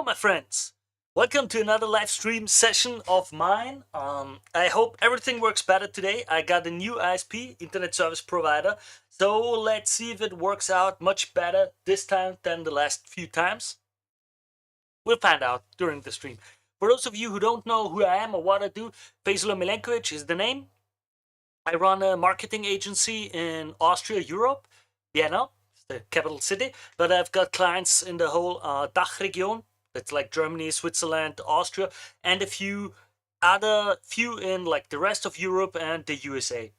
my friends. Welcome to another live stream session of mine. I hope everything works better today. I got a new ISP, Internet Service Provider, so let's see if it works out much better this time than the last few times. We'll find out during the stream. For those of you who don't know who I am or what I do, Faisal Milenkovic is the name. I run a marketing agency in Austria, Europe, Vienna, the capital city, but I've got clients in the whole DACH region. That's like Germany, Switzerland, Austria, and a few in like the rest of Europe and the USA.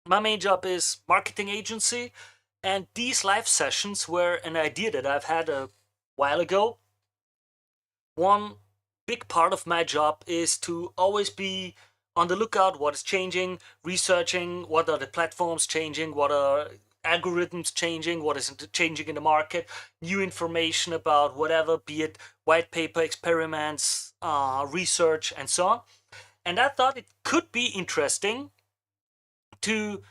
My main job is marketing agency, and these live sessions were an idea that I've had a while ago. One big part of my job is to always be on the lookout what is changing, researching what are the platforms changing, what are algorithms changing, what is changing in the market, new information about whatever, be it white paper, experiments, research, and so on. And I thought it could be interesting to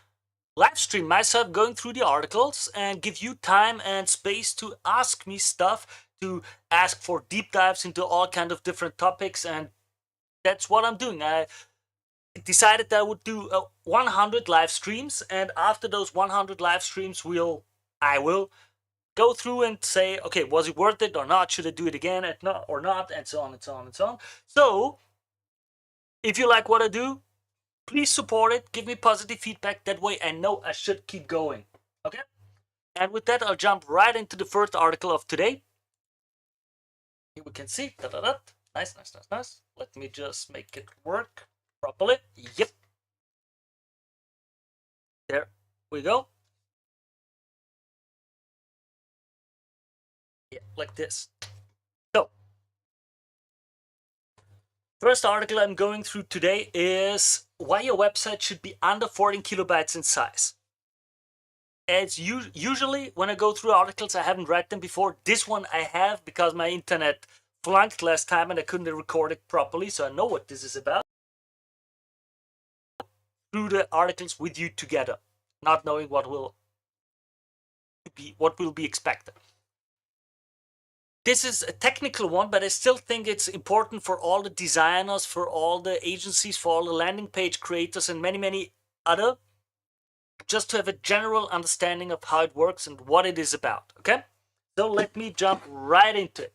live stream myself going through the articles and give you time and space to ask me stuff, to ask for deep dives into all kind of different topics, and that's what I'm doing. I decided that I would do 100 live streams, and after those 100 live streams, I will go through and say, okay, was it worth it or not? Should I do it again or not? And so on and so on and so on. So, if you like what I do, please support it. Give me positive feedback. That way I know I should keep going. Okay? And with that, I'll jump right into the first article of today. Here we can see. Nice. Let me just make it work properly. Yep. There we go. Yeah, like this. So, first article I'm going through today is why your website should be under 14 kilobytes in size. As usually when I go through articles, I haven't read them before. This one I have because my internet flunked last time and I couldn't record it properly, so I know what this is about. Through the articles with you together, not knowing what will be expected. This is a technical one, but I still think it's important for all the designers, for all the agencies, for all the landing page creators, and many other, just to have a general understanding of how it works and what it is about. Okay, so let me jump right into it.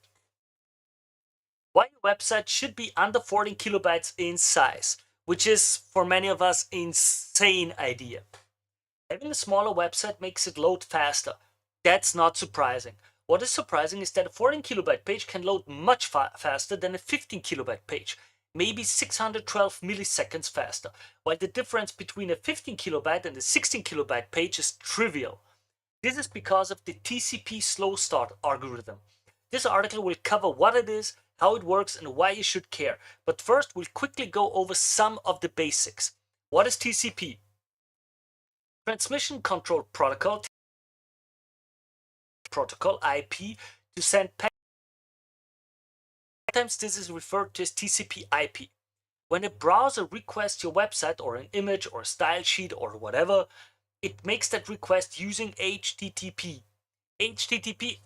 Why your website should be under 14 kilobytes in size, which is for many of us insane idea. Having a smaller website makes it load faster. That's not surprising. What is surprising is that a 14 kilobyte page can load much faster than a 15 kilobyte page, maybe 612 milliseconds faster, while the difference between a 15 kilobyte and a 16 kilobyte page is trivial. This is because of the TCP slow start algorithm. This article will cover what it is, how it works, and why you should care. But first, we'll quickly go over some of the basics. What is TCP? Transmission Control Protocol, IP, to send packets. Sometimes this is referred to as TCP IP. When a browser requests your website or an image or a style sheet or whatever, it makes that request using HTTP. HTTP,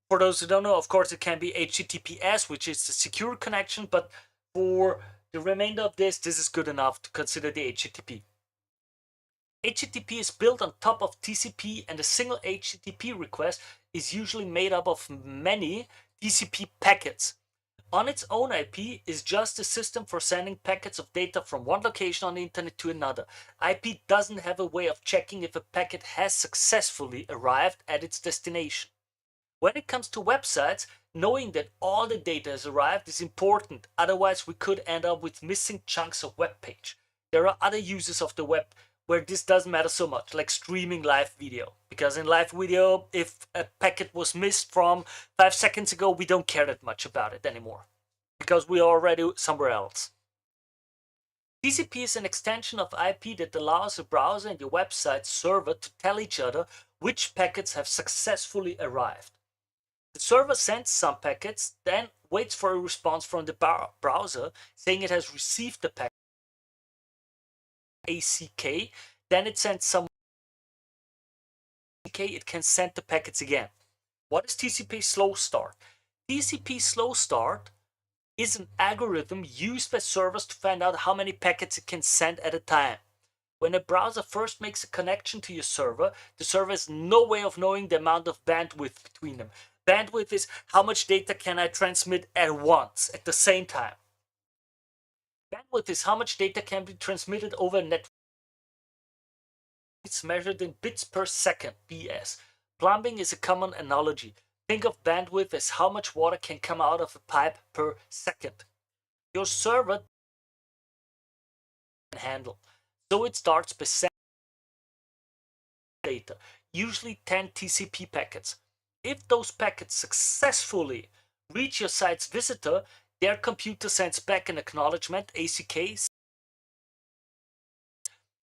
for those who don't know, of course it can be HTTPS, which is the secure connection, but for the remainder of this is good enough to consider the HTTP. HTTP is built on top of TCP, and a single HTTP request is usually made up of many TCP packets. On its own, IP is just a system for sending packets of data from one location on the internet to another. IP doesn't have a way of checking if a packet has successfully arrived at its destination. When it comes to websites, knowing that all the data has arrived is important, otherwise we could end up with missing chunks of web page. There are other uses of the web where this doesn't matter so much, like streaming live video. Because in live video, if a packet was missed from 5 seconds ago, we don't care that much about it anymore, because we are already somewhere else. TCP is an extension of IP that allows a browser and your website server to tell each other which packets have successfully arrived. The server sends some packets, then waits for a response from the browser saying it has received the packet. ACK, then it sends some ACK, it can send the packets again. What is TCP slow start? TCP slow start is an algorithm used by servers to find out how many packets it can send at a time. When a browser first makes a connection to your server, the server has no way of knowing the amount of bandwidth between them. Bandwidth is how much data can I transmit at once, at the same time. Bandwidth is how much data can be transmitted over a network. It's measured in bits per second, BS. Plumbing is a common analogy. Think of bandwidth as how much water can come out of a pipe per second. Your server can handle. So it starts by sending data, usually 10 TCP packets. If those packets successfully reach your site's visitor, their computer sends back an acknowledgement, ACK.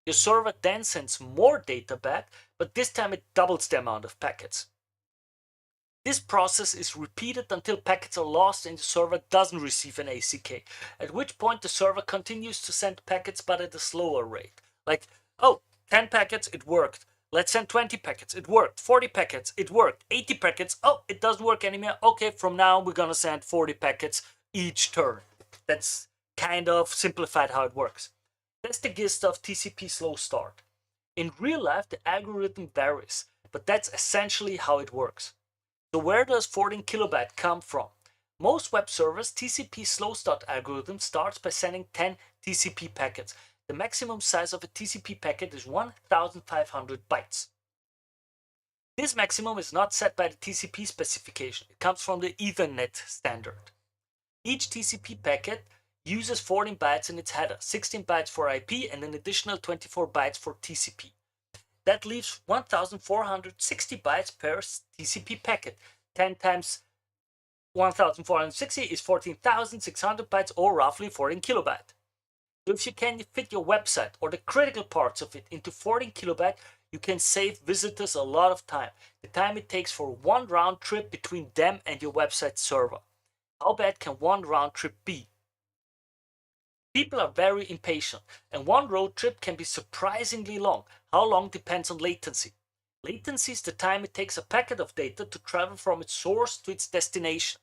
Your server then sends more data back, but this time it doubles the amount of packets. This process is repeated until packets are lost and the server doesn't receive an ACK, at which point the server continues to send packets but at a slower rate. Like, oh, 10 packets, it worked. Let's send 20 packets, it worked. 40 packets, it worked. 80 packets, oh, it doesn't work anymore. Okay, from now we're gonna send 40 packets each turn. That's kind of simplified how it works. That's the gist of TCP slow start. In real life, the algorithm varies, but that's essentially how it works. So where does 14 kilobyte come from? Most web servers TCP slow start algorithm starts by sending 10 TCP packets. The maximum size of a TCP packet is 1500 bytes. This maximum is not set by the TCP specification. It comes from the Ethernet standard. Each TCP packet uses 14 bytes in its header, 16 bytes for IP and an additional 24 bytes for TCP. That leaves 1460 bytes per TCP packet. 10 times 1460 is 14,600 bytes, or roughly 14 kilobyte. So if you can fit your website or the critical parts of it into 14 kilobyte, you can save visitors a lot of time. The time it takes for one round trip between them and your website server. How bad can one round trip be? People are very impatient, and one road trip can be surprisingly long. How long depends on latency. Latency is the time it takes a packet of data to travel from its source to its destination.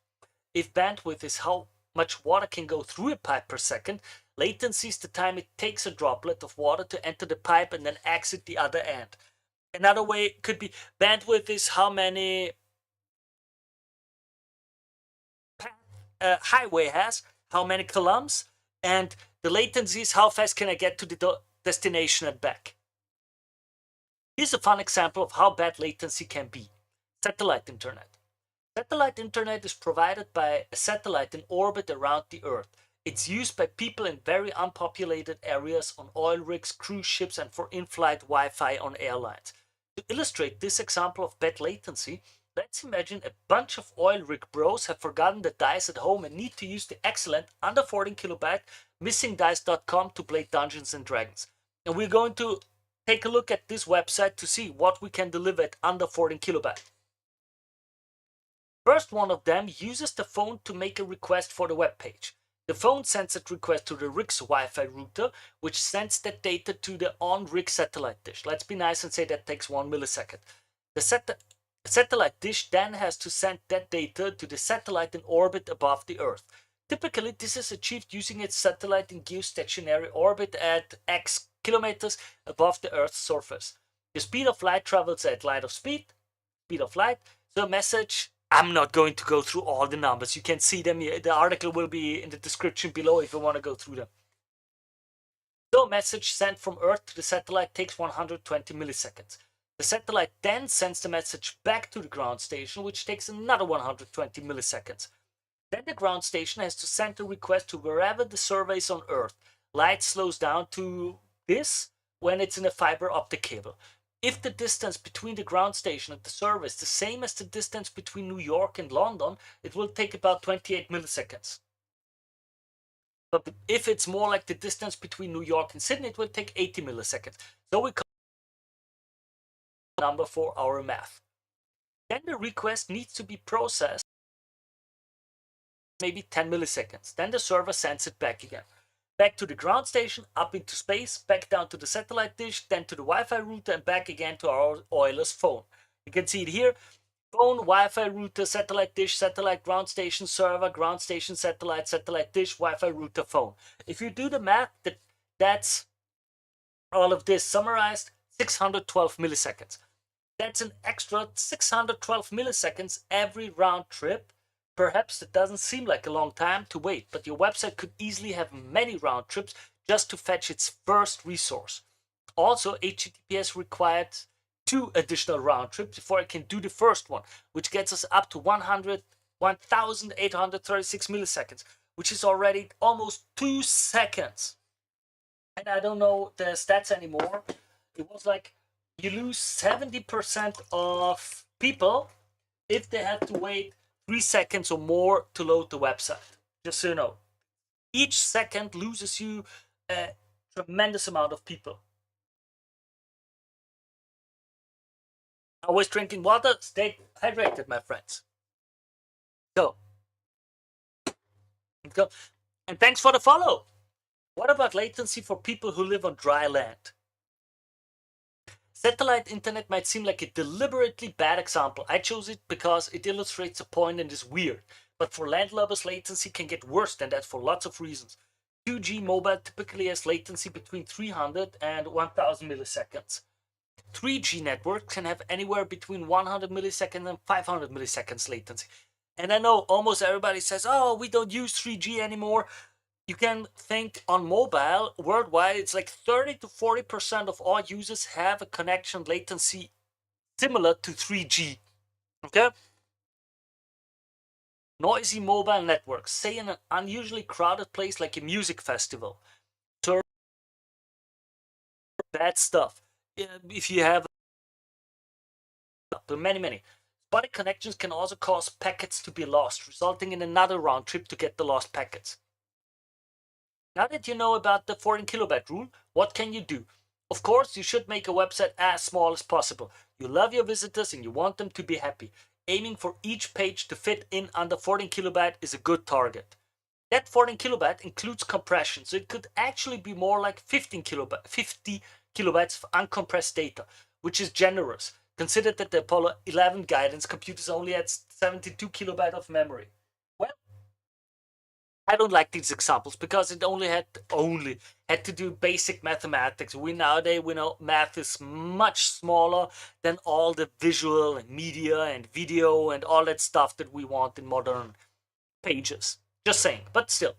If bandwidth is how much water can go through a pipe per second, latency is the time it takes a droplet of water to enter the pipe and then exit the other end. Another way could be bandwidth is how many highway has, how many columns, and the latency is how fast can I get to the destination and back. Here's a fun example of how bad latency can be. Satellite internet. Satellite internet is provided by a satellite in orbit around the Earth. It's used by people in very unpopulated areas, on oil rigs, cruise ships, and for in-flight Wi-Fi on airlines. To illustrate this example of bad latency, let's imagine a bunch of oil rig bros have forgotten the dice at home and need to use the excellent under 14 kilobyte missingdice.com to play Dungeons and Dragons. And we're going to take a look at this website to see what we can deliver at under 14 kilobyte. First one of them uses the phone to make a request for the web page. The phone sends that request to the rig's Wi-Fi router, which sends that data to the on-rig satellite dish. Let's be nice and say that takes 1 millisecond. The satellite dish then has to send that data to the satellite in orbit above the Earth. Typically, this is achieved using its satellite in geostationary orbit at X kilometers above the Earth's surface. The speed of light travels at light of speed of light. So a message, I'm not going to go through all the numbers. You can see them here. The article will be in the description below if you want to go through them. So a message sent from Earth to the satellite takes 120 milliseconds. The satellite then sends the message back to the ground station, which takes another 120 milliseconds. Then the ground station has to send the request to wherever the server is on Earth. Light slows down to this when it's in a fiber optic cable. If the distance between the ground station and the server is the same as the distance between New York and London, it will take about 28 milliseconds. But if it's more like the distance between New York and Sydney, it will take 80 milliseconds. So we call the number for our math. Then the request needs to be processed, maybe 10 milliseconds. Then the server sends it back again. Back to the ground station, up into space, back down to the satellite dish, then to the Wi-Fi router, and back again to our Oiler's phone. You can see it here. phone, Wi-Fi router, satellite dish, satellite ground station server, ground station satellite, satellite dish, Wi-Fi router, phone. If you do the math, that's all of this summarized, 612 milliseconds. That's an extra 612 milliseconds every round trip. Perhaps it doesn't seem like a long time to wait, but your website could easily have many round trips just to fetch its first resource. Also, HTTPS required 2 additional round trips before it can do the first one, which gets us up to 1,836 milliseconds, which is already almost 2 seconds. And I don't know the stats anymore. It was like you lose 70% of people if they had to wait 3 seconds or more to load the website. Just so you know, each second loses you a tremendous amount of people. Always drinking water, stay hydrated, my friends. So, and thanks for the follow. What about latency for people who live on dry land? Satellite internet might seem like a deliberately bad example. I chose it because it illustrates a point and is weird. But for landlubbers, latency can get worse than that for lots of reasons. 2G mobile typically has latency between 300 and 1000 milliseconds. 3G networks can have anywhere between 100 milliseconds and 500 milliseconds latency. And I know almost everybody says, oh, we don't use 3G anymore. You can think on mobile, worldwide, it's like 30 to 40% of all users have a connection latency similar to 3G. Okay? Noisy mobile networks, say in an unusually crowded place like a music festival. Bad stuff. If you have many. Spotty connections can also cause packets to be lost, resulting in another round trip to get the lost packets. Now that you know about the 14 kilobyte rule, what can you do? Of course, you should make a website as small as possible. You love your visitors and you want them to be happy. Aiming for each page to fit in under 14 kilobyte is a good target. That 14 kilobyte includes compression, so it could actually be more like 50 kilobytes of uncompressed data, which is generous. Consider that the Apollo 11 guidance computers only had 72 kilobyte of memory. Well, I don't like these examples because it only had to do basic mathematics. Nowadays we know math is much smaller than all the visual and media and video and all that stuff that we want in modern pages. Just saying, but still.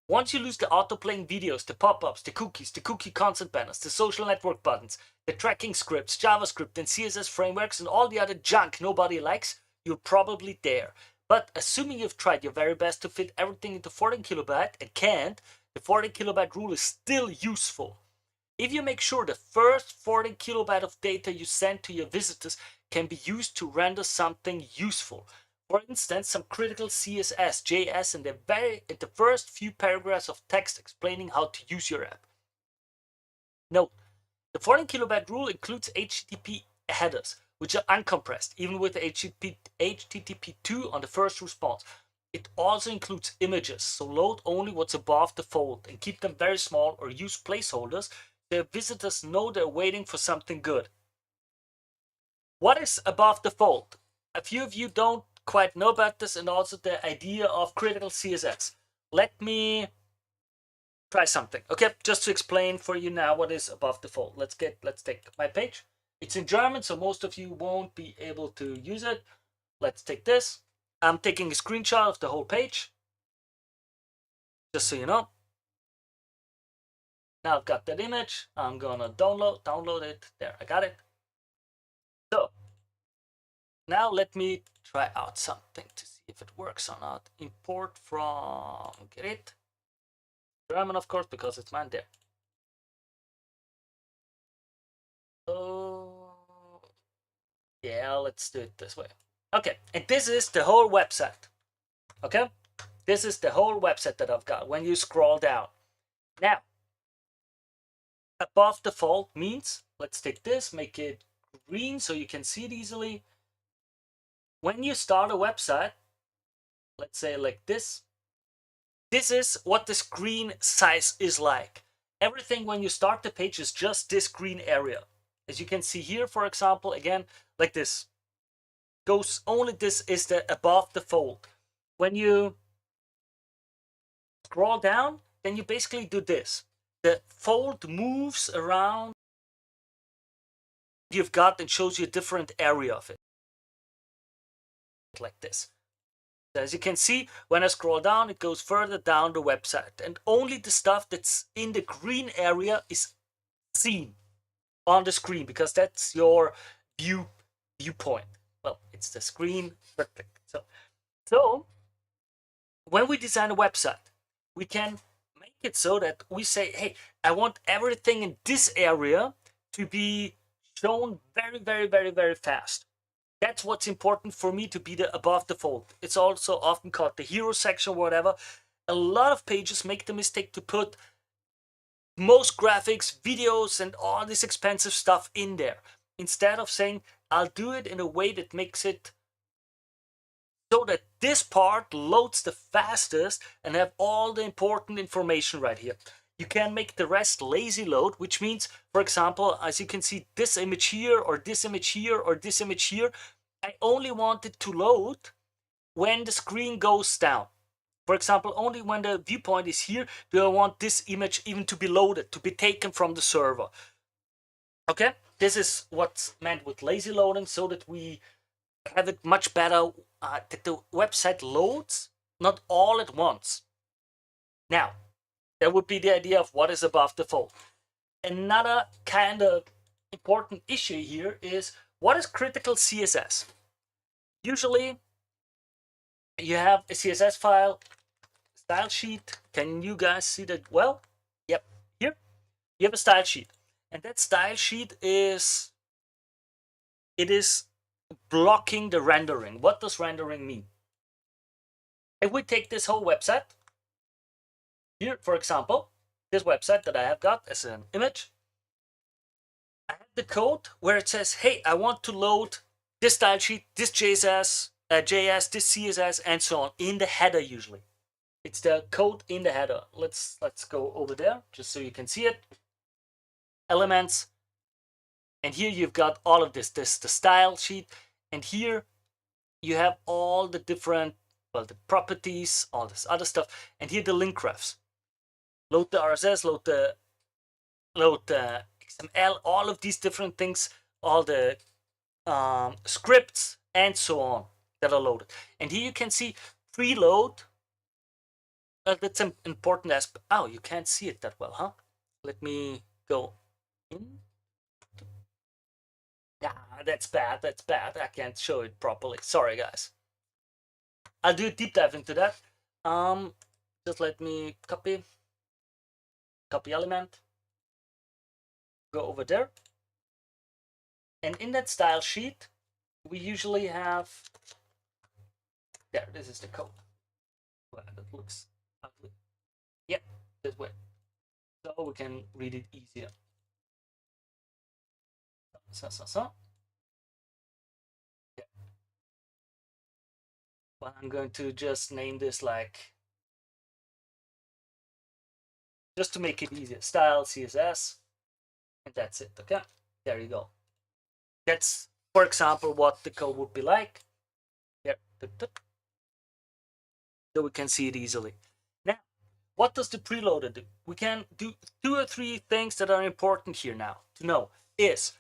Once you lose the auto-playing videos, the pop-ups, the cookies, the cookie consent banners, the social network buttons, the tracking scripts, JavaScript and CSS frameworks and all the other junk nobody likes, you're probably there. But assuming you've tried your very best to fit everything into 14 kilobyte and can't, the 14 kilobyte rule is still useful. If you make sure the first 14 kilobyte of data you send to your visitors can be used to render something useful. For instance, some critical CSS, JS, and the first few paragraphs of text explaining how to use your app. Note, the 14 kilobyte rule includes HTTP headers, which are uncompressed, even with HTTP2 on the first response. It also includes images, so load only what's above the fold and keep them very small or use placeholders so visitors know they're waiting for something good. What is above the fold? A few of you don't quite know about this and also the idea of critical CSS. Let me try something. Okay, just to explain for you now what is above the fold. Let's take my page. It's in German, so most of you won't be able to use it. Let's take this. I'm taking a screenshot of the whole page, just so you know. Now I've got that image. I'm gonna download it. There, I got it. So now let me try out something to see if it works or not. Import from Grid. German, of course, because it's mine there. Oh, yeah, let's do it this way. Okay, and this is the whole website. Okay, this is the whole website that I've got when you scroll down. Now, above the fold means, let's take this, make it green so you can see it easily. When you start a website, let's say like this is what the screen size is like. Everything when you start the page is just this green area. As you can see here, for example, again, like this. goes only, this is the above the fold. When you scroll down, then you basically do this. The fold moves around. You've got and shows you a different area of it, like this. As you can see, when I scroll down, it goes further down the website, and only the stuff that's in the green area is seen on the screen, because that's your viewpoint. Well, it's the screen. Perfect. So when we design a website, we can make it so that we say, hey, I want everything in this area to be shown very, very, very, very fast. That's what's important for me to be the above the fold. It's also often called the hero section, whatever. A lot of pages make the mistake to put most graphics, videos, and all this expensive stuff in there, instead of saying, I'll do it in a way that makes it so that this part loads the fastest and have all the important information right here. You can make the rest lazy load, which means, for example, as you can see, this image here, or this image here, or this image here, I only want it to load when the screen goes down. For example, only when the viewpoint is here do I want this image even to be loaded, to be taken from the server. Okay, this is what's meant with lazy loading, so that we have it much better, that the website loads not all at once. Now, that would be the idea of what is above the fold. Another kind of important issue here is, what is critical CSS? Usually, you have a CSS file, style sheet. Can you guys see that well? Yep, here you have a style sheet, and that style sheet is blocking the rendering. What does rendering mean? If we take this whole website here, for example, this website that I have got as an image, I have the code where it says, hey, I want to load this style sheet, this JS, this CSS, and so on in the header. Usually it's the code in the header. Let's go over there just so you can see it. Elements, and here you've got all of this the style sheet, and here you have all the different, well, the properties, all this other stuff, and here the link graphs. Load the RSS, load the XML, all of these different things, all the scripts, and so on that are loaded. And here you can see preload. That's an important aspect. Oh, you can't see it that well, huh? Let me go in. Yeah, that's bad. That's bad. I can't show it properly. Sorry, guys. I'll do a deep dive into that. Just let me copy element, go over there, and in that style sheet, we usually have, there, this is the code. Well, that looks ugly. Yep, this way. So we can read it easier. Yeah. Well, I'm going to just name this like, just to make it easier, style CSS, and that's it. Okay, there you go. That's, for example, what the code would be like. There, so we can see it easily. Now, what does the preloader do? We can do 2 or 3 things that are important here now to know. Is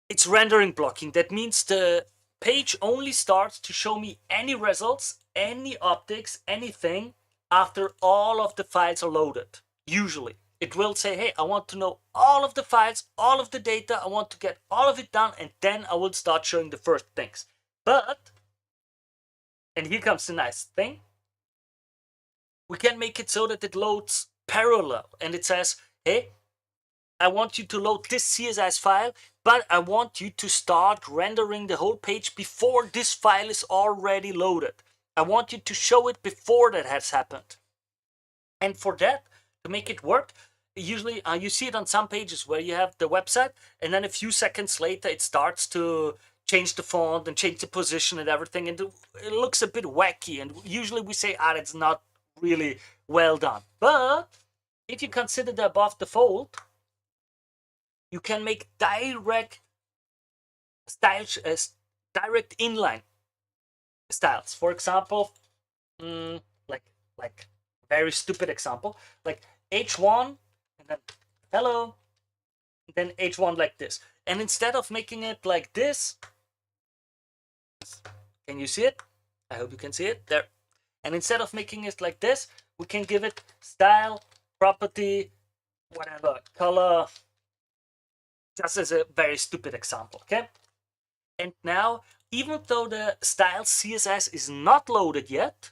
it's rendering blocking. That means the page only starts to show me any results, any optics, anything after all of the files are loaded. Usually it will say, hey, I want to know all of the files, all of the data, I want to get all of it done, and then I will start showing the first things. But, and here comes the nice thing, we can make it so that it loads parallel, and it says, hey, I want you to load this CSS file, but I want you to start rendering the whole page before this file is already loaded. I want you to show it before that has happened. And for that, to make it work, usually you see it on some pages where you have the website, and then a few seconds later it starts to change the font and change the position and everything, and it looks a bit wacky, and usually we say, it's not really well done. But if you consider the above the fold, you can make direct direct inline styles. For example, like very stupid example, like H1 and then hello, and then H1 like this. And instead of making it like this, can you see it? I hope you can see it there. And instead of making it like this, we can give it style, property, whatever, color, just as a very stupid example, okay? And now, even though the style CSS is not loaded yet,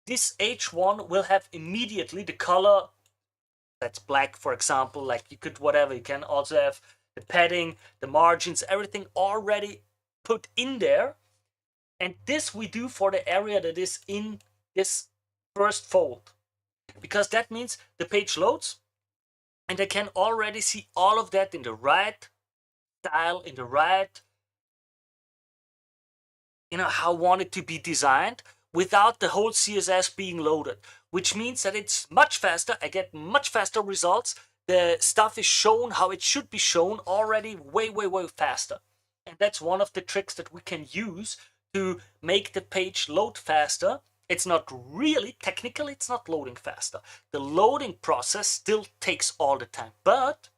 this H1 will have immediately the color that's black, for example. Like you could whatever, you can also have the padding, the margins, everything already put in there. And this we do for the area that is in this first fold, because that means the page loads and I can already see all of that in the right style, in the right, how I want it to be designed, without the whole CSS being loaded, which means that it's much faster. I get much faster results. The stuff is shown how it should be shown already way, way, way faster. And that's one of the tricks that we can use to make the page load faster. It's not really, technically, it's not loading faster. The loading process still takes all the time. But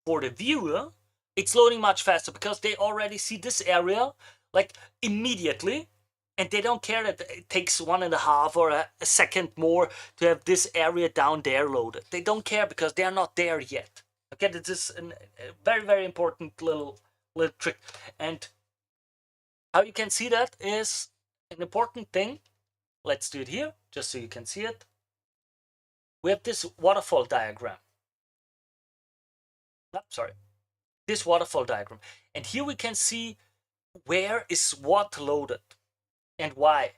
for the viewer, it's loading much faster because they already see this area like immediately, and they don't care that it takes 1.5 or a second more to have this area down there loaded. They don't care because they're not there yet. Okay, this is a very, very important little trick. And how you can see that is an important thing. Let's do it here, just so you can see it. We have this waterfall diagram. Oh, sorry. This waterfall diagram. And here we can see where is what loaded and why.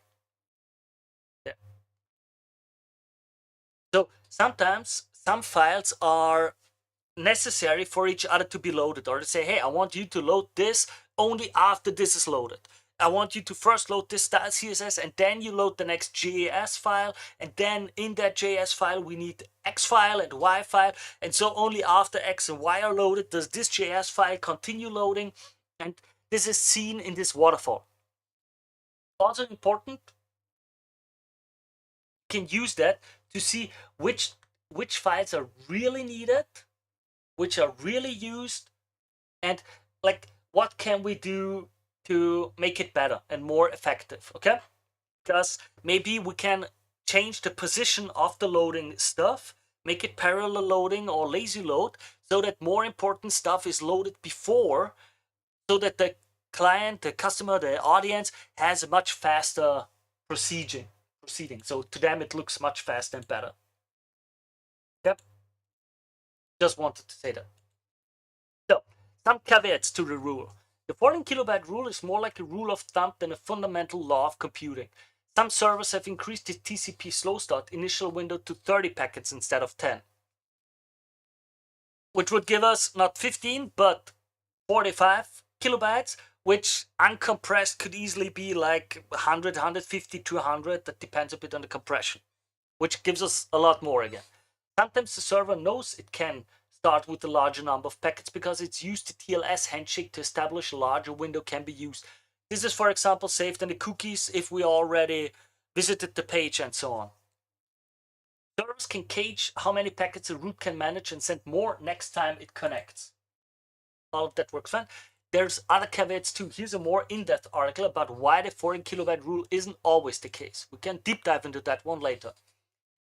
Yeah. So sometimes some files are necessary for each other to be loaded, or to say, hey, I want you to load this only after this is loaded. I want you to first load this style CSS and then you load the next JS file, and then in that JS file we need X file and Y file, and so only after X and Y are loaded does this JS file continue loading. And this is seen in this waterfall. Also important, you can use that to see which files are really needed, which are really used, and like what can we do to make it better and more effective, okay? Because maybe we can change the position of the loading stuff, make it parallel loading or lazy load, so that more important stuff is loaded before, so that the client, the customer, the audience has a much faster proceeding. So to them it looks much faster and better. Yep. Just wanted to say that. So, some caveats to the rule. The 14 kilobyte rule is more like a rule of thumb than a fundamental law of computing. Some servers have increased the TCP slow start initial window to 30 packets instead of 10, which would give us not 15 but 45 kilobytes, which uncompressed could easily be like 100, 150, 200. That depends a bit on the compression, which gives us a lot more again. Sometimes the server knows it can start with a larger number of packets because it's used the TLS handshake to establish a larger window can be used. This is, for example, saved in the cookies if we already visited the page and so on. Servers can gauge how many packets a route can manage and send more next time it connects. All of that works fine. There's other caveats too. Here's a more in-depth article about why the 14 kilobyte rule isn't always the case. We can deep dive into that one later.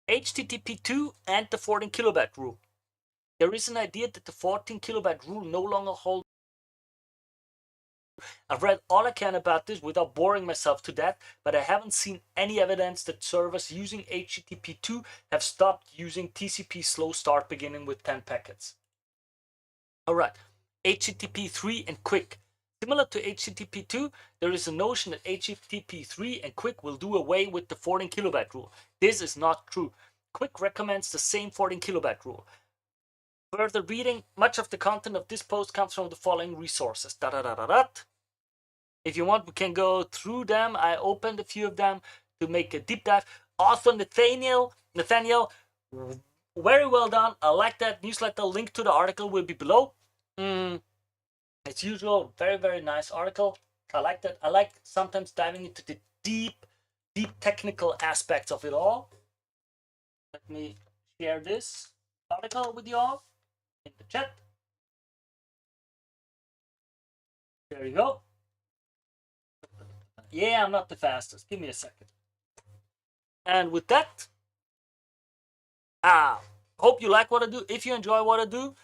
HTTP2 and the 14 kilobyte rule. There is an idea that the 14 kilobyte rule no longer holds. I've read all I can about this without boring myself to death, but I haven't seen any evidence that servers using HTTP2 have stopped using TCP slow start beginning with 10 packets. Alright, HTTP3 and quick. Similar to HTTP2, there is a notion that HTTP3 and quick will do away with the 14 kilobyte rule. This is not true. Quick recommends the same 14 kilobyte rule. Further reading, much of the content of this post comes from the following resources. If you want, we can go through them. I opened a few of them to make a deep dive. Author Nathaniel, very well done. I like that newsletter. Link to the article will be below. As usual, very, very nice article. I like that. I like sometimes diving into the deep technical aspects of it all. Let me share this article with you all in the chat. There you go. Yeah, I'm not the fastest. Give me a second. And with that, hope you like what I do. If you enjoy what I do,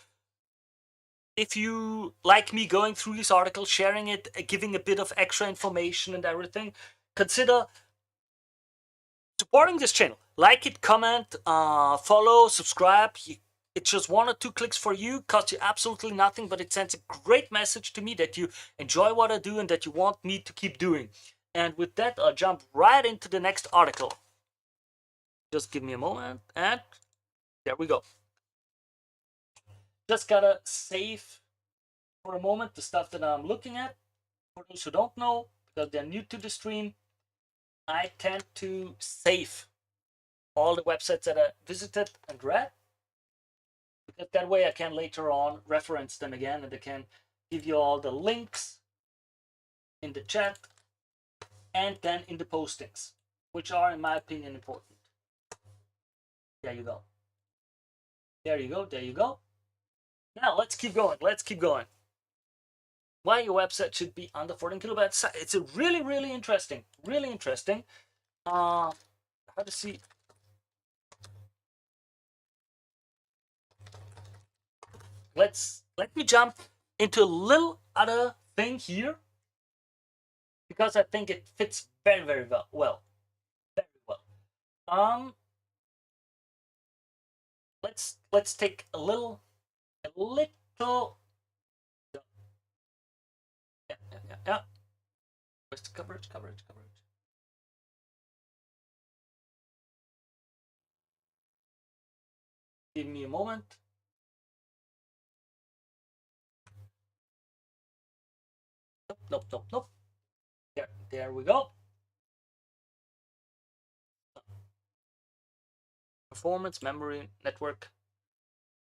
if you like me going through this article, sharing it, giving a bit of extra information and everything, consider supporting this channel. Like it, comment, follow, subscribe. It's just 1 or 2 clicks for you, costs you absolutely nothing, but it sends a great message to me that you enjoy what I do and that you want me to keep doing. And with that, I'll jump right into the next article. Just give me a moment, and there we go. Just gotta save for a moment the stuff that I'm looking at. For those who don't know, because they're new to the stream, I tend to save all the websites that I visited and read, because that way I can later on reference them again, and I can give you all the links in the chat and then in the postings, which are, in my opinion, important. There you go. There you go. There you go. Now let's keep going. Let's keep going. Why your website should be under 14 kilobytes. It's a really interesting. Really interesting. How to see. Let me jump into a little other thing here, because I think it fits very well. Very well. Let's take a little. Yeah. Where's the coverage? Give me a moment. Nope. There we go. Performance, memory, network.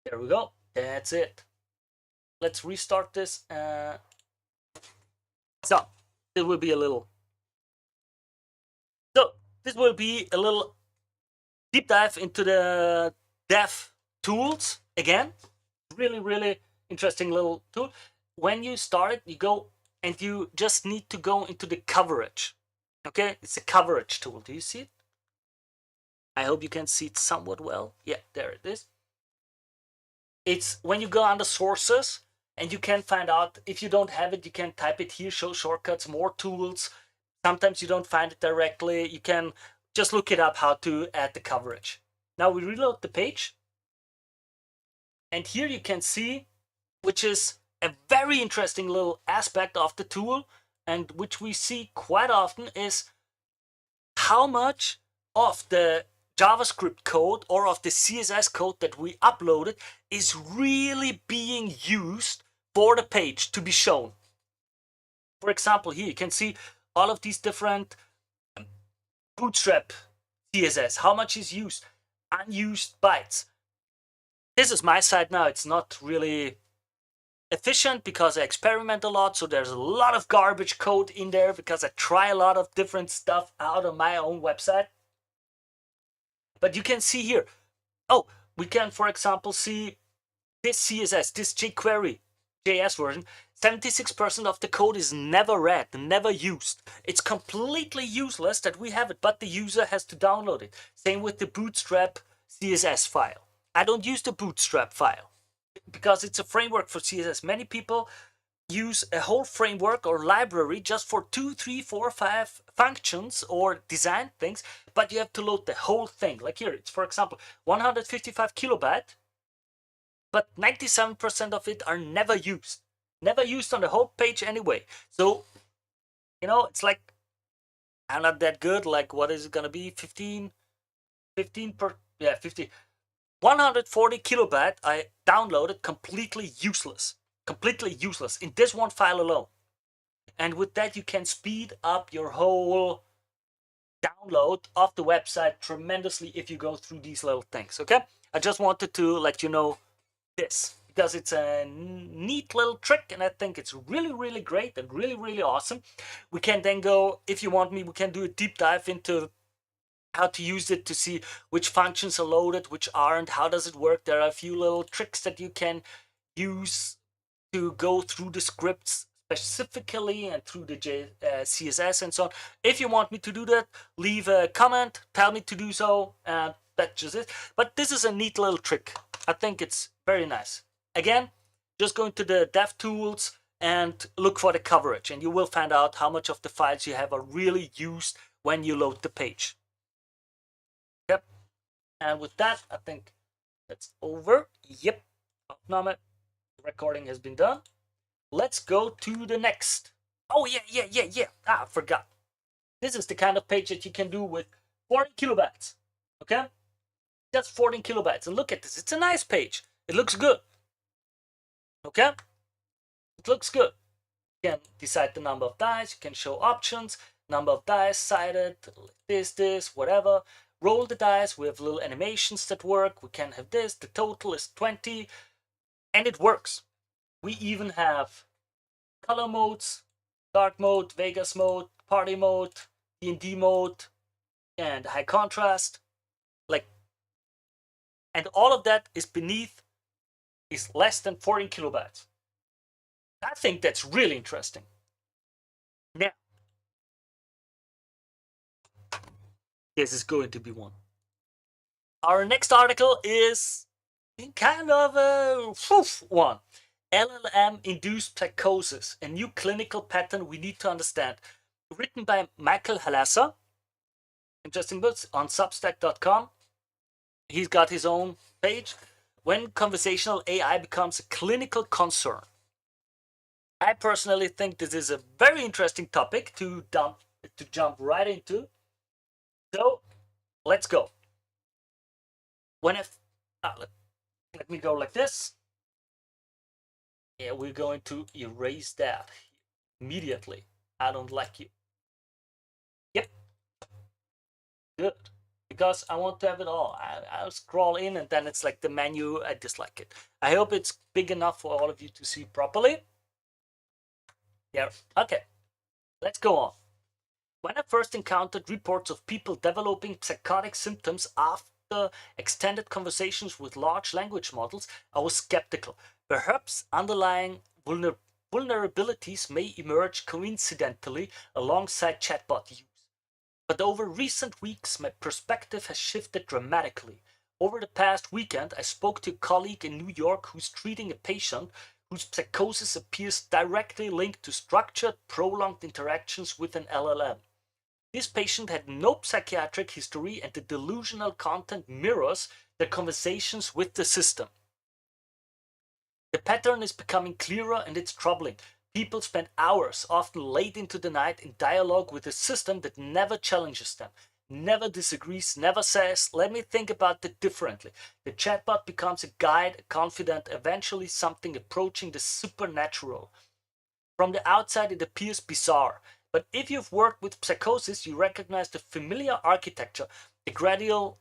There we go. That's it. Let's restart this. So this will be a little deep dive into the dev tools again. Really interesting little tool. When you start it, you go and you just need to go into the coverage. Okay, it's a coverage tool. Do you see it? I hope you can see it somewhat well. Yeah, there it is. It's when you go under sources, and you can find out, if you don't have it, you can type it here, show shortcuts, more tools. Sometimes you don't find it directly. You can just look it up how to add the coverage. Now we reload the page, and here you can see, which is a very interesting little aspect of the tool, and which we see quite often, is how much of the JavaScript code or of the CSS code that we uploaded is really being used for the page to be shown. For example, here you can see all of these different Bootstrap CSS, how much is used, unused bytes. This is my site now. It's not really efficient because I experiment a lot, so there's a lot of garbage code in there because I try a lot of different stuff out on my own website. But you can see here, we can, for example, see this CSS, this jQuery JS version, 76% of the code is never read, never used. It's completely useless that we have it, but the user has to download it. Same with the Bootstrap CSS file. I don't use the Bootstrap file because it's a framework for CSS. Many people use a whole framework or library just for 2, 3, 4, 5 functions or design things, but you have to load the whole thing. Like here, it's, for example, 155 kilobyte, but 97% of it are never used on the whole page anyway. So, you know, it's like, I'm not that good. Like, what is it gonna be? 15 per, yeah, 50. 140 kilobyte I downloaded, completely useless in this one file alone. And with that, you can speed up your whole download of the website tremendously if you go through these little things. Okay, I just wanted to let you know this, because it's a neat little trick, and I think it's really, really great and really, really awesome. We can then go, if you want me, we can do a deep dive into how to use it to see which functions are loaded, which aren't, how does it work. There are a few little tricks that you can use to go through the scripts specifically and through the CSS and so on. If you want me to do that, leave a comment, tell me to do so, and that's just it. But this is a neat little trick. I think it's very nice. Again, just go into the dev tools and look for the coverage, and you will find out how much of the files you have are really used when you load the page. Yep. And with that, I think that's over. Yep. Aufnahme. Recording has been done. Let's go to the next. Oh, yeah. I forgot. This is the kind of page that you can do with 40 kilobytes. Okay? Just 14 kilobytes. And look at this. It's a nice page. It looks good. Okay? It looks good. You can decide the number of dice. You can show options. Number of dice cited. This, whatever. Roll the dice. We have little animations that work. We can have this. The total is 20. And it works. We even have color modes, dark mode, Vegas mode, party mode, D&D mode, and high contrast. And all of that is less than 14 kilobytes. I think that's really interesting. Now, this is going to be one. Our next article is kind of a one. LLM-induced psychosis, a new clinical pattern we need to understand. Written by Michael Halassa. Interesting books on Substack.com. He's got his own page. When conversational AI becomes a clinical concern. I personally think this is a very interesting topic to jump right into. So let's go. Let me go like this. Yeah, we're going to erase that immediately. I don't like you. Yep. Good. Because I want to have it all. I'll scroll in and then it's like the menu. I dislike it. I hope it's big enough for all of you to see properly. Yeah. Okay. Let's go on. When I first encountered reports of people developing psychotic symptoms after extended conversations with large language models, I was skeptical. Perhaps underlying vulnerabilities may emerge coincidentally alongside chatbot use. But over recent weeks, my perspective has shifted dramatically. Over the past weekend, I spoke to a colleague in New York who's treating a patient whose psychosis appears directly linked to structured, prolonged interactions with an LLM. This patient had no psychiatric history, and the delusional content mirrors their conversations with the system. The pattern is becoming clearer, and it's troubling. People spend hours, often late into the night, in dialogue with a system that never challenges them, never disagrees, never says, let me think about it differently. The chatbot becomes a guide, a confidant, eventually something approaching the supernatural. From the outside, it appears bizarre. But if you've worked with psychosis, you recognize the familiar architecture, the gradual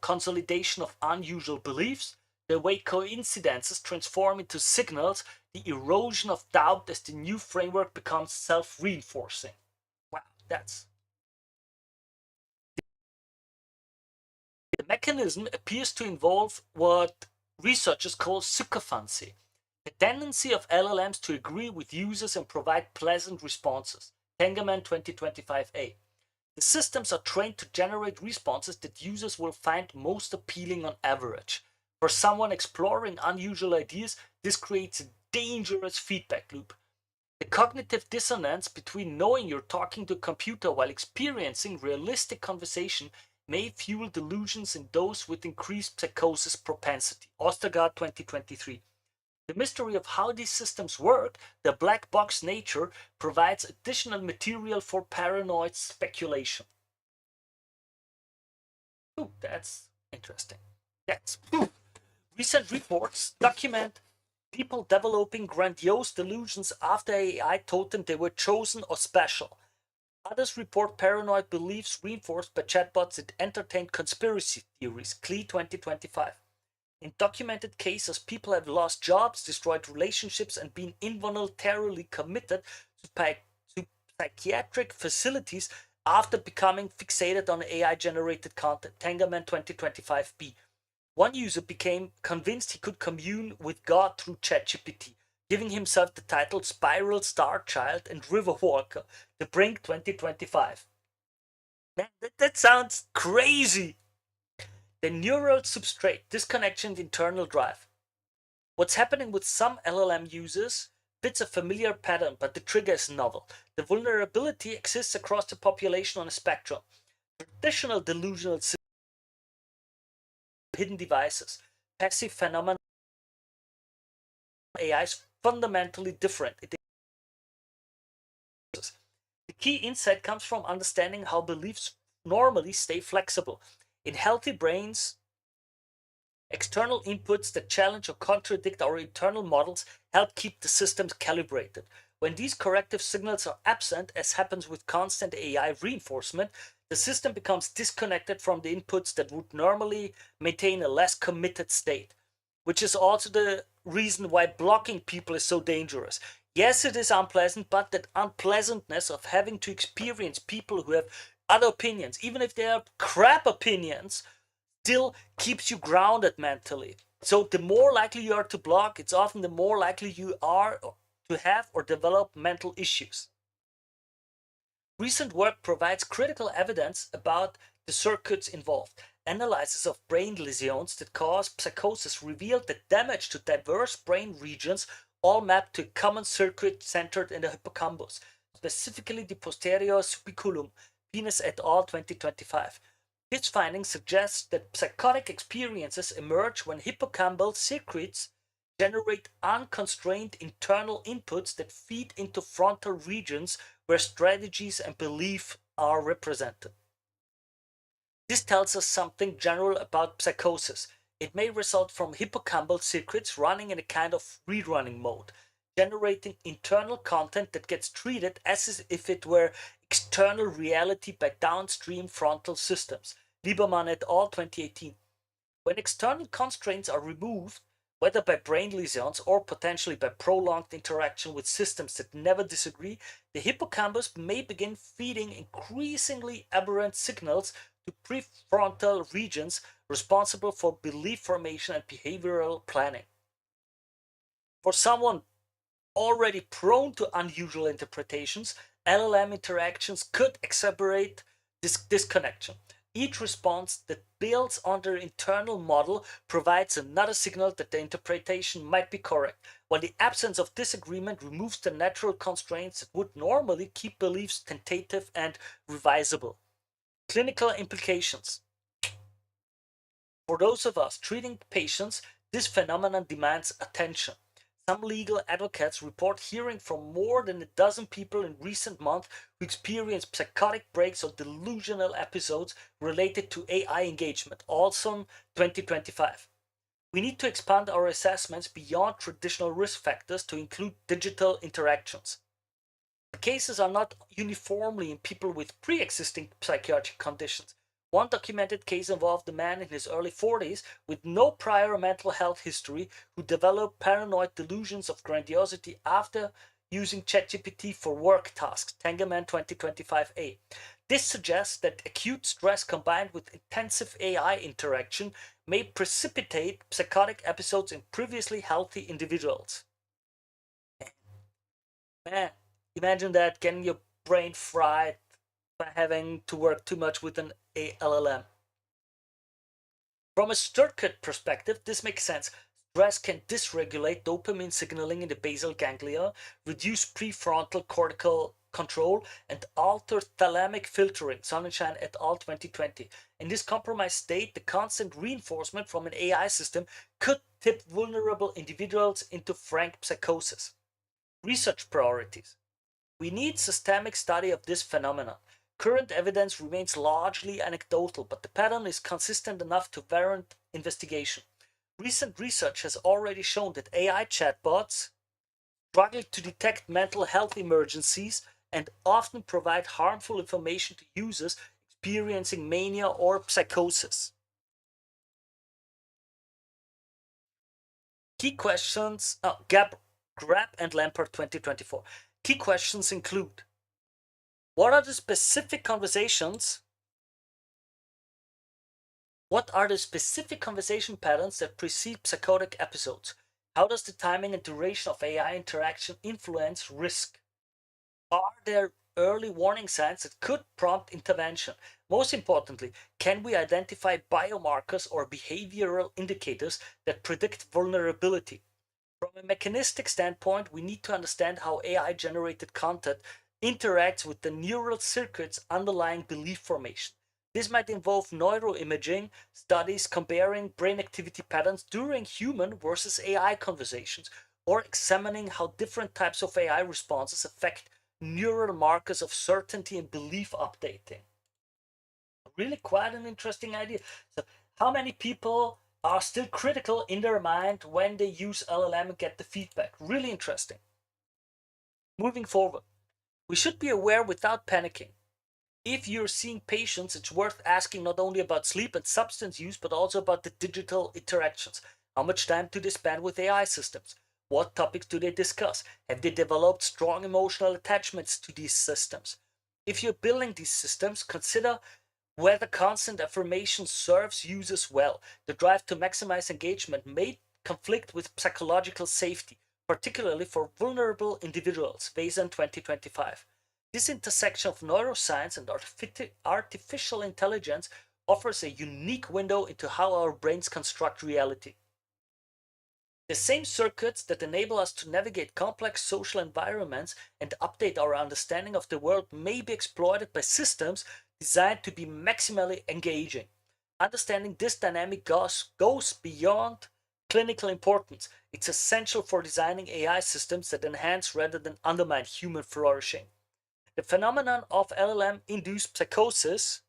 consolidation of unusual beliefs, the way coincidences transform into signals, the erosion of doubt as the new framework becomes self-reinforcing. Wow, that's... The mechanism appears to involve what researchers call sycophancy, the tendency of LLMs to agree with users and provide pleasant responses. Tengaman 2025a. The systems are trained to generate responses that users will find most appealing on average. For someone exploring unusual ideas, this creates a dangerous feedback loop. The cognitive dissonance between knowing you're talking to a computer while experiencing realistic conversation may fuel delusions in those with increased psychosis propensity. Ostergaard 2023. The mystery of how these systems work, their black box nature, provides additional material for paranoid speculation. Ooh, that's interesting. Recent reports document people developing grandiose delusions after AI told them they were chosen or special. Others report paranoid beliefs reinforced by chatbots that entertain conspiracy theories. CLE 2025. In documented cases, people have lost jobs, destroyed relationships, and been involuntarily committed to psychiatric facilities after becoming fixated on AI-generated content. Tangerman 2025b. One user became convinced he could commune with God through ChatGPT, giving himself the title Spiral Star Child and River Walker. The Brink 2025. Man, that sounds crazy. The neural substrate, disconnection, internal drive. What's happening with some LLM users fits a familiar pattern, but the trigger is novel. The vulnerability exists across the population on a spectrum. Traditional delusional systems, hidden devices, passive phenomena, AI is fundamentally different. The key insight comes from understanding how beliefs normally stay flexible. In healthy brains, external inputs that challenge or contradict our internal models help keep the systems calibrated. When these corrective signals are absent, as happens with constant AI reinforcement, the system becomes disconnected from the inputs that would normally maintain a less committed state, which is also the reason why blocking people is so dangerous. Yes, it is unpleasant, but that unpleasantness of having to experience people who have other opinions, even if they are crap opinions, still keeps you grounded mentally. So the more likely you are to block, it's often the more likely you are to have or develop mental issues. Recent work provides critical evidence about the circuits involved. Analysis of brain lesions that cause psychosis revealed that damage to diverse brain regions all mapped to a common circuit centered in the hippocampus, specifically the posterior subiculum, Penis et al. 2025. This finding suggests that psychotic experiences emerge when hippocampal circuits generate unconstrained internal inputs that feed into frontal regions where strategies and belief are represented. This tells us something general about psychosis. It may result from hippocampal circuits running in a kind of rerunning mode, generating internal content that gets treated as if it were external reality by downstream frontal systems. Lieberman et al. 2018. When external constraints are removed, whether by brain lesions or potentially by prolonged interaction with systems that never disagree, the hippocampus may begin feeding increasingly aberrant signals to prefrontal regions responsible for belief formation and behavioral planning. For someone already prone to unusual interpretations, LLM interactions could exacerbate this disconnection. Each response that builds on their internal model provides another signal that the interpretation might be correct, while the absence of disagreement removes the natural constraints that would normally keep beliefs tentative and revisable. Clinical implications. For those of us treating patients, this phenomenon demands attention. Some legal advocates report hearing from more than a dozen people in recent months who experienced psychotic breaks or delusional episodes related to AI engagement, also 2025. We need to expand our assessments beyond traditional risk factors to include digital interactions. The cases are not uniformly in people with pre-existing psychiatric conditions. One documented case involved a man in his early 40s with no prior mental health history who developed paranoid delusions of grandiosity after using ChatGPT for work tasks, Tangerman 2025a. This suggests that acute stress combined with intensive AI interaction may precipitate psychotic episodes in previously healthy individuals. Man, imagine that, getting your brain fried by having to work too much with an LLM. From a circuit perspective, this makes sense. Stress can dysregulate dopamine signaling in the basal ganglia, reduce prefrontal cortical control, and alter thalamic filtering, Sonnenschein et al. 2020. In this compromised state, the constant reinforcement from an AI system could tip vulnerable individuals into frank psychosis. Research priorities. We need systemic study of this phenomenon. Current evidence remains largely anecdotal, but the pattern is consistent enough to warrant investigation. Recent research has already shown that AI chatbots struggle to detect mental health emergencies and often provide harmful information to users experiencing mania or psychosis. Key questions, Grab and Lampert 2024. Key questions include: what are the specific conversations? What are the specific conversation patterns that precede psychotic episodes? How does the timing and duration of AI interaction influence risk? Are there early warning signs that could prompt intervention? Most importantly, can we identify biomarkers or behavioral indicators that predict vulnerability? From a mechanistic standpoint, we need to understand how AI-generated content interacts with the neural circuits underlying belief formation. This might involve neuroimaging studies comparing brain activity patterns during human versus AI conversations, or examining how different types of AI responses affect neural markers of certainty and belief updating. Really quite an interesting idea. So how many people are still critical in their mind when they use LLM and get the feedback? Really interesting. Moving forward, we should be aware without panicking. If you're seeing patients, it's worth asking not only about sleep and substance use, but also about the digital interactions. How much time do they spend with AI systems? What topics do they discuss? Have they developed strong emotional attachments to these systems? If you're building these systems, consider whether constant affirmation serves users well. The drive to maximize engagement may conflict with psychological safety, particularly for vulnerable individuals, based on 2025. This intersection of neuroscience and artificial intelligence offers a unique window into how our brains construct reality. The same circuits that enable us to navigate complex social environments and update our understanding of the world may be exploited by systems designed to be maximally engaging. Understanding this dynamic goes beyond clinical importance. It's essential for designing AI systems that enhance rather than undermine human flourishing. The phenomenon of LLM-induced psychosis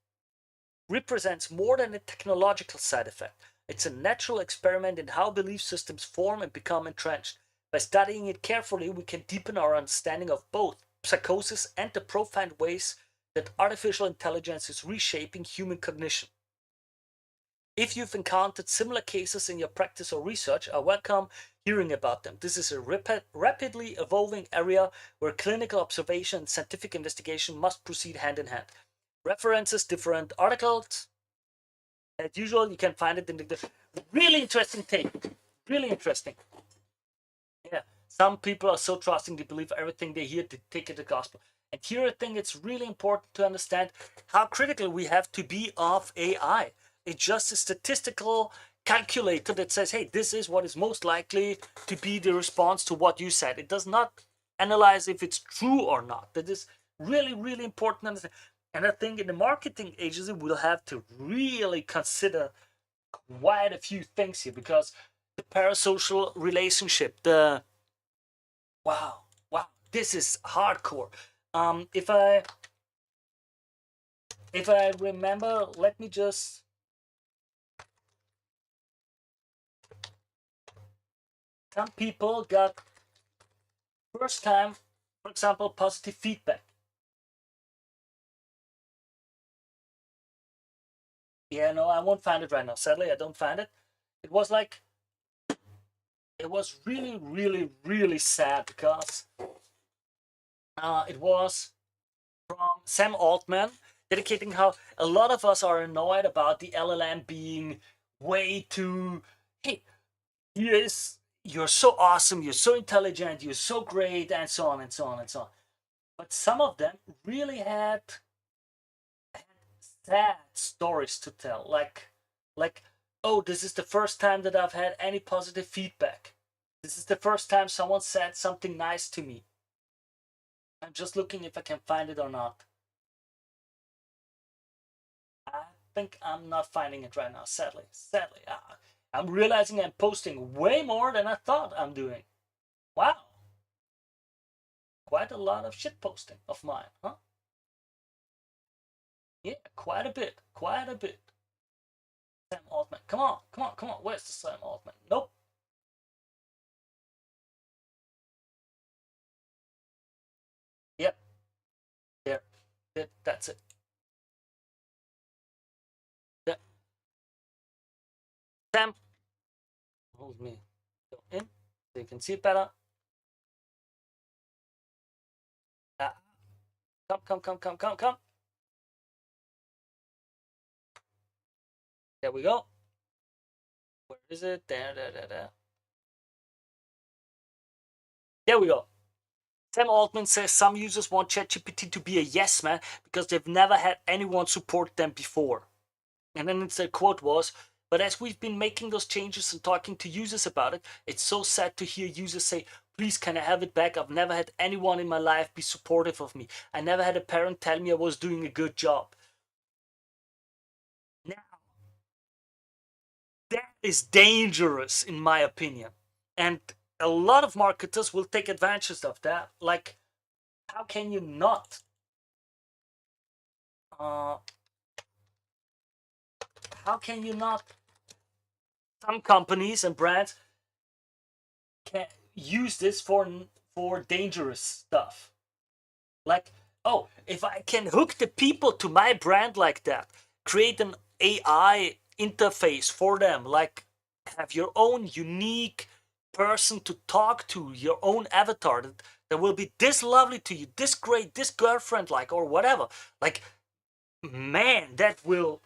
represents more than a technological side effect. It's a natural experiment in how belief systems form and become entrenched. By studying it carefully, we can deepen our understanding of both psychosis and the profound ways that artificial intelligence is reshaping human cognition. If you've encountered similar cases in your practice or research, I welcome hearing about them. This is a rapidly evolving area where clinical observation and scientific investigation must proceed hand in hand. References, different articles. As usual, you can find it in the really interesting take. Really interesting. Yeah, some people are so trusting they believe everything they hear, they take it as gospel. And here I think it's really important to understand how critical we have to be of AI. It's just a statistical calculator that says, hey, this is what is most likely to be the response to what you said. It does not analyze if it's true or not. That is really, really important. And I think in the marketing agency, we'll have to really consider quite a few things here, because the parasocial relationship, the wow, wow, this is hardcore. If I remember, let me just some people got first time, for example, positive feedback. Yeah, no, I won't find it right now. Sadly, I don't find it. It was like, it was really, really, really sad, because it was from Sam Altman, dedicating how a lot of us are annoyed about the LLM being way too, hey, you're so awesome, you're so intelligent, you're so great, and so on and so on and so on. But some of them really had sad stories to tell, like, oh, this is the first time that I've had any positive feedback. This is the first time someone said something nice to me. I'm just looking if I can find it or not. I think I'm not finding it right now, sadly. Sadly. I'm realizing I'm posting way more than I thought I'm doing. Wow. Quite a lot of shit posting of mine, huh? Yeah, quite a bit. Quite a bit. Sam Altman. Come on, come on, come on. Where's the Sam Altman? Nope. Yep. There. That's it. Yeah. Sam. Hold me. Go in. so you can see it better. Come. There we go. Where is it? There. There we go. Sam Altman says some users want ChatGPT to be a yes man because they've never had anyone support them before. And then the quote was, but as we've been making those changes and talking to users about it, it's so sad to hear users say, please, can I have it back? I've never had anyone in my life be supportive of me. I never had a parent tell me I was doing a good job. Now, that is dangerous, in my opinion. And a lot of marketers will take advantage of that. Like, how can you not? How can you not? Some companies and brands can use this for dangerous stuff. Like, oh, if I can hook the people to my brand like that, create an AI interface for them, like have your own unique person to talk to, your own avatar that will be this lovely to you, this great, this girlfriend, like, or whatever. Like, man, that will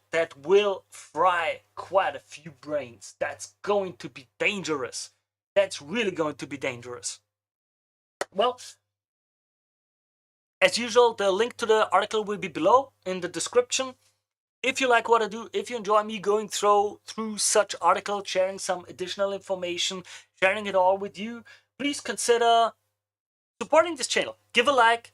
fry quite a few brains. That's going to be dangerous. That's really going to be dangerous. Well, as usual, the link to the article will be below in the description. If you like what I do, if you enjoy me going through such articles, sharing some additional information, sharing it all with you, please consider supporting this channel. Give a like,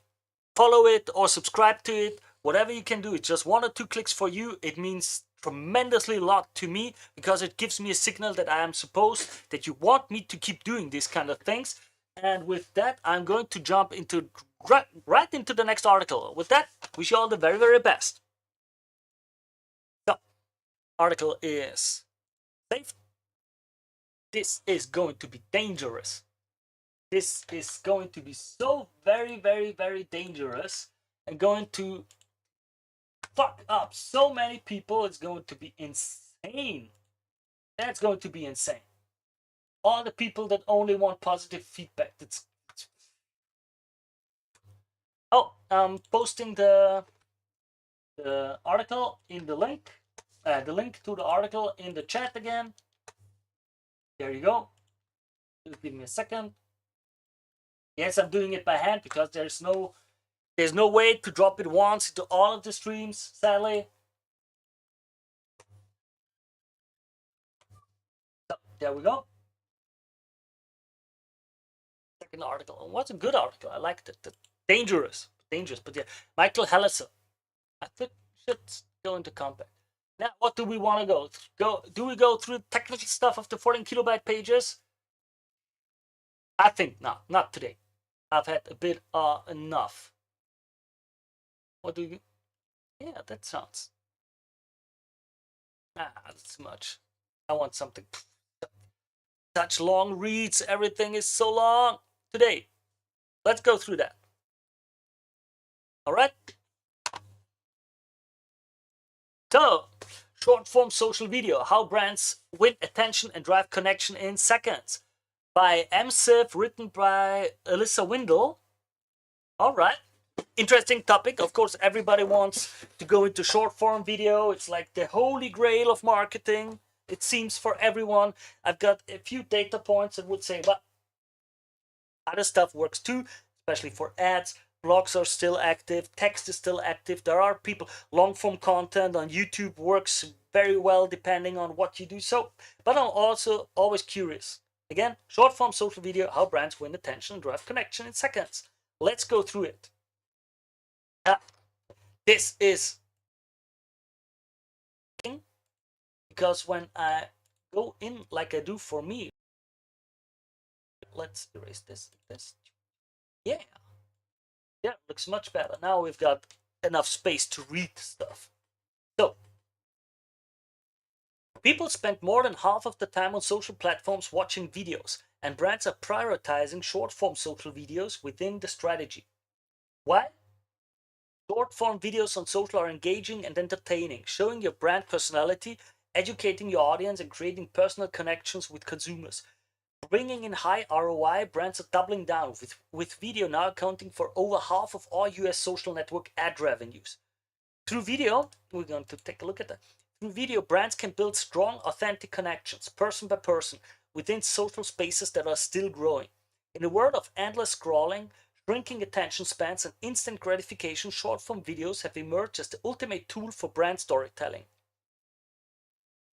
follow it, or subscribe to it. Whatever you can do. It's just 1 or 2 clicks for you. It means tremendously a lot to me because it gives me a signal that I am supposed, that you want me to keep doing these kind of things. And with that, I'm going to jump into right into the next article. With that, wish you all the very, very best. So, article is safe. This is going to be dangerous. This is going to be so very, very, very dangerous and going to fuck up so many people. It's going to be insane. That's going to be insane. All the people that only want positive feedback. Oh, I'm posting the article in the link to the article in the chat again. There you go. Just give me a second. Yes, I'm doing it by hand because there's no way to drop it once into all of the streams, sadly. So, there we go. Second article. What's a good article? I liked it. Dangerous, but yeah. Michael Hellison. I think should go into compact. Now, what do we want to go? Do we go through the technical stuff of the 14 kilobyte pages? I think not today. I've had a bit enough. What do you? Yeah, that sounds. That's too much. I want something. Such long reads. Everything is so long today. Let's go through that. All right. So, short form social video, how brands win attention and drive connection in seconds, by MSIF, written by Alyssa Windle. All right. Interesting topic. Of course, everybody wants to go into short form video. It's like the holy grail of marketing, it seems, for everyone. I've got a few data points that would say, but other stuff works too, especially for ads. Blogs are still active, text is still active. There are people, long form content on YouTube works very well depending on what you do. So, but I'm also always curious. Again, short form social video, how brands win attention and drive connection in seconds. Let's go through it. This is because when I go in like I do for me, let's erase this. Yeah, looks much better. Now we've got enough space to read stuff. So, people spend more than half of the time on social platforms watching videos, and brands are prioritizing short-form social videos within the strategy. Why? Short-form videos on social are engaging and entertaining, showing your brand personality, educating your audience, and creating personal connections with consumers. bringing in high ROI, brands are doubling down, with video now accounting for over half of all US social network ad revenues. Through video, we're going to take a look at that. Through video, brands can build strong, authentic connections, person by person, within social spaces that are still growing. In a world of endless scrolling, shrinking attention spans, and instant gratification, short-form videos have emerged as the ultimate tool for brand storytelling.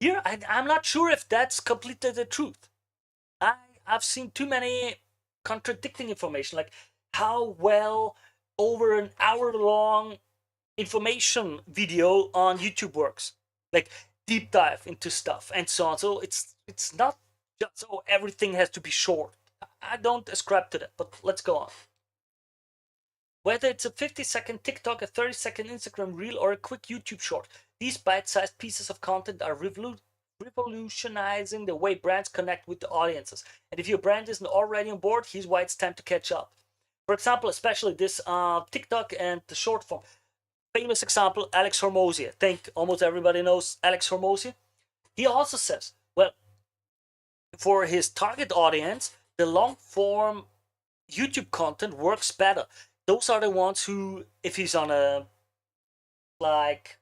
Here, I'm not sure if that's completely the truth. I've seen too many contradicting information, like how well over an hour-long information video on YouTube works, like deep dive into stuff and so on. So it's not just so everything has to be short. I don't ascribe to that, but let's go on. Whether it's a 50-second TikTok, a 30-second Instagram reel, or a quick YouTube short, these bite-sized pieces of content are revolutionizing the way brands connect with the audiences. And if your brand isn't already on board, here's why it's time to catch up. For example, especially this TikTok and the short form. Famous example, Alex Hormozy. I think almost everybody knows Alex Hormozy. He also says, well, for his target audience, the long form YouTube content works better. Those are the ones who, if he's on a like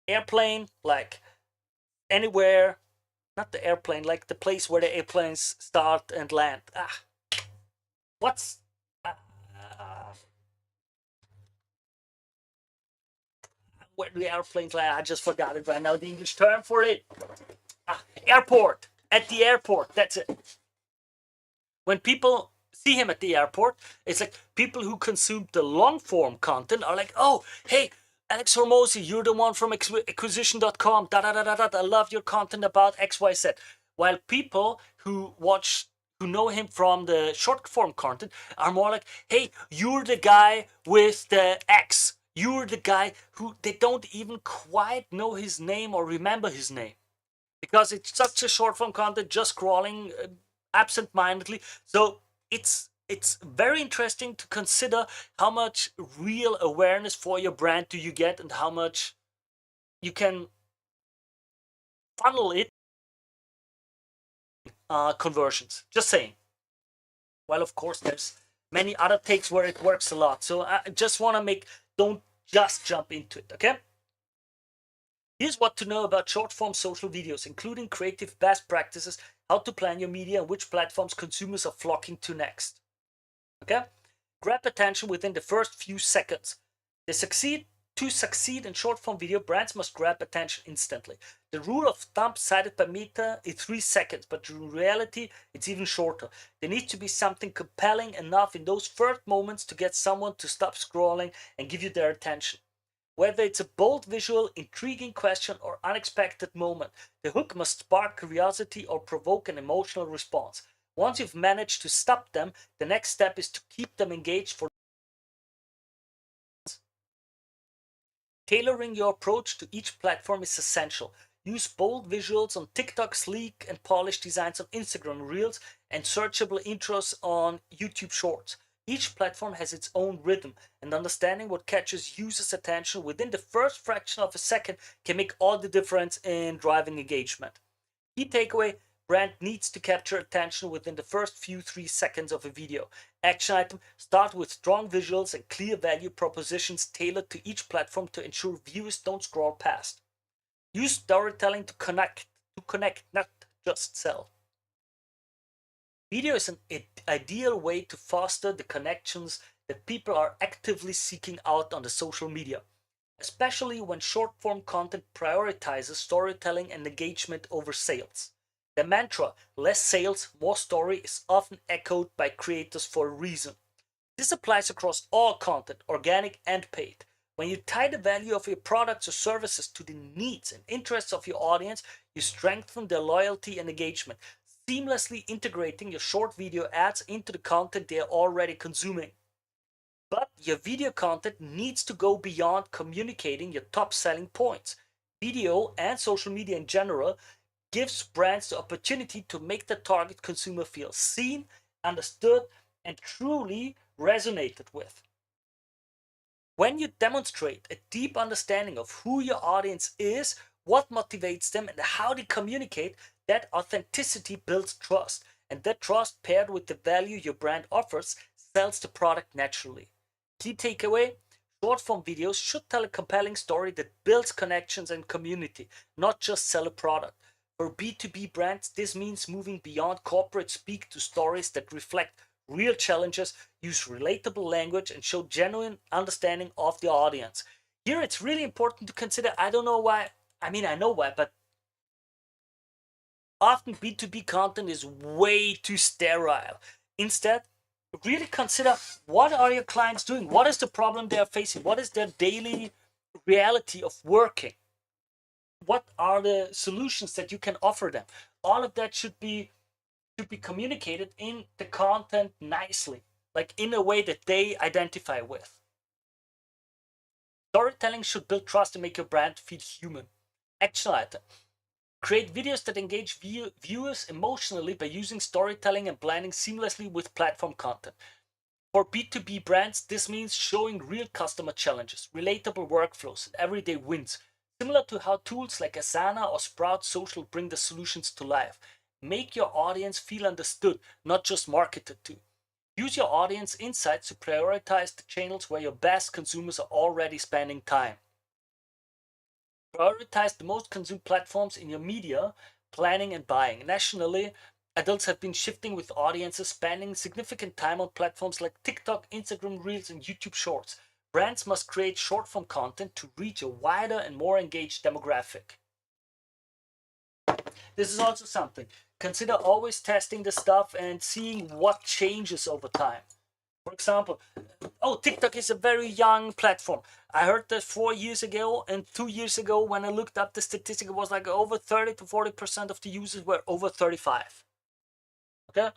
airplane, like anywhere, not the airplane, like the place where the airplanes start and land. What's where the airplanes land? I just forgot it right now. The English term for it. Airport. At the airport. That's it. When people see him at the airport, it's like people who consume the long form content are like, oh, hey, Alex Hormozy, you're the one from acquisition.com. I love your content about XYZ. While people who know him from the short form content are more like, hey, you're the guy with the X. You're the guy who they don't even quite know his name or remember his name. Because it's such a short form content, just scrolling absent-mindedly. So it's very interesting to consider how much real awareness for your brand do you get and how much you can funnel it conversions. Just saying. Well, of course, there's many other takes where it works a lot. So I just want to don't just jump into it, okay? Here's what to know about short-form social videos, including creative best practices, how to plan your media, and which platforms consumers are flocking to next. Okay? Grab attention within the first few seconds. To succeed in short-form video, brands must grab attention instantly. The rule of thumb cited by Meta is 3 seconds, but in reality, it's even shorter. There needs to be something compelling enough in those first moments to get someone to stop scrolling and give you their attention. Whether it's a bold visual, intriguing question, or unexpected moment, the hook must spark curiosity or provoke an emotional response. Once you've managed to stop them, the next step is to keep them engaged for. Tailoring your approach to each platform is essential. Use bold visuals on TikTok, sleek and polished designs on Instagram Reels, and searchable intros on YouTube Shorts. Each platform has its own rhythm, and understanding what catches users' attention within the first fraction of a second can make all the difference in driving engagement. Key takeaway: brand needs to capture attention within the first few 3 seconds of a video. Action item: start with strong visuals and clear value propositions tailored to each platform to ensure viewers don't scroll past. Use storytelling to connect, not just sell. Video is an ideal way to foster the connections that people are actively seeking out on the social media, especially when short-form content prioritizes storytelling and engagement over sales. The mantra, less sales, more story, is often echoed by creators for a reason. This applies across all content, organic and paid. When you tie the value of your products or services to the needs and interests of your audience, you strengthen their loyalty and engagement, seamlessly integrating your short video ads into the content they are already consuming. But your video content needs to go beyond communicating your top selling points. Video and social media in general gives brands the opportunity to make the target consumer feel seen, understood, and truly resonated with. When you demonstrate a deep understanding of who your audience is, what motivates them, and how they communicate, that authenticity builds trust. and that trust paired with the value your brand offers sells the product naturally. Key takeaway: short form videos should tell a compelling story that builds connections and community, not just sell a product. For B2B brands, this means moving beyond corporate speak to stories that reflect real challenges, use relatable language, and show genuine understanding of the audience. Here it's really important to consider, I don't know why, I mean, I know why, but often B2B content is way too sterile. Instead, really consider, what are your clients doing? What is the problem they are facing? What is their daily reality of working? What are the solutions that you can offer them? All of that should be communicated in the content nicely, like in a way that they identify with. Storytelling should build trust and make your brand feel human. Action item: create videos that engage viewers emotionally by using storytelling and blending seamlessly with platform content. For B2B brands, this means showing real customer challenges, relatable workflows, and everyday wins, similar to how tools like Asana or Sprout Social bring the solutions to life. Make your audience feel understood, not just marketed to. Use your audience insights to prioritize the channels where your best consumers are already spending time. Prioritize the most consumed platforms in your media planning and buying. Nationally, adults have been shifting with audiences spending significant time on platforms like TikTok, Instagram Reels, and YouTube Shorts. Brands must create short form content to reach a wider and more engaged demographic. This is also something. Consider always testing the stuff and seeing what changes over time. For example, oh, TikTok is a very young platform. I heard that 4 years ago, and 2 years ago, when I looked up the statistic, it was like over 30 to 40% of the users were over 35. Okay?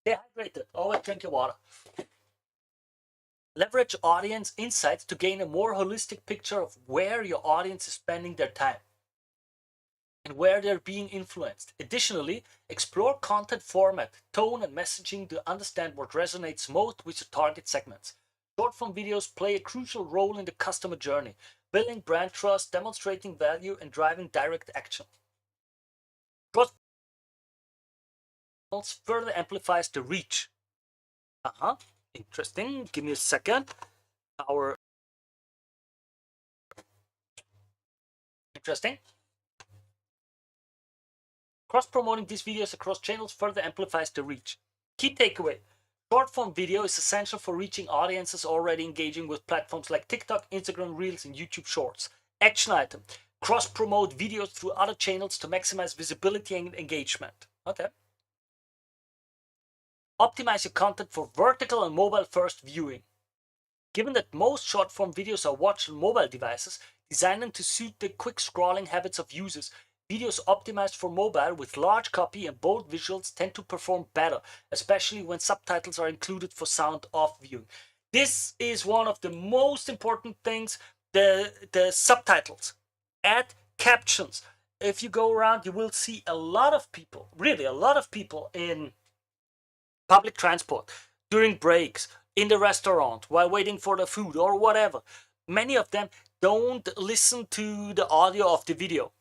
Stay hydrated. Always drink your water. Leverage audience insights to gain a more holistic picture of where your audience is spending their time and where they're being influenced. Additionally, explore content format, tone, and messaging to understand what resonates most with your target segments. Short form videos play a crucial role in the customer journey, building brand trust, demonstrating value, and driving direct action. Cross further amplifies the reach. Interesting. Give me a second. Interesting. Cross-promoting these videos across channels further amplifies the reach. Key takeaway: short-form video is essential for reaching audiences already engaging with platforms like TikTok, Instagram Reels, and YouTube Shorts. Action item: cross-promote videos through other channels to maximize visibility and engagement. Okay. Optimize your content for vertical and mobile-first viewing. Given that most short-form videos are watched on mobile devices, design them to suit the quick scrolling habits of users. Videos optimized for mobile with large copy and bold visuals tend to perform better, especially when subtitles are included for sound off viewing. This is one of the most important things, the subtitles. Add captions. If you go around, you will see a lot of people, really a lot of people in public transport, during breaks, in the restaurant, while waiting for the food or whatever. Many of them don't listen to the audio of the video.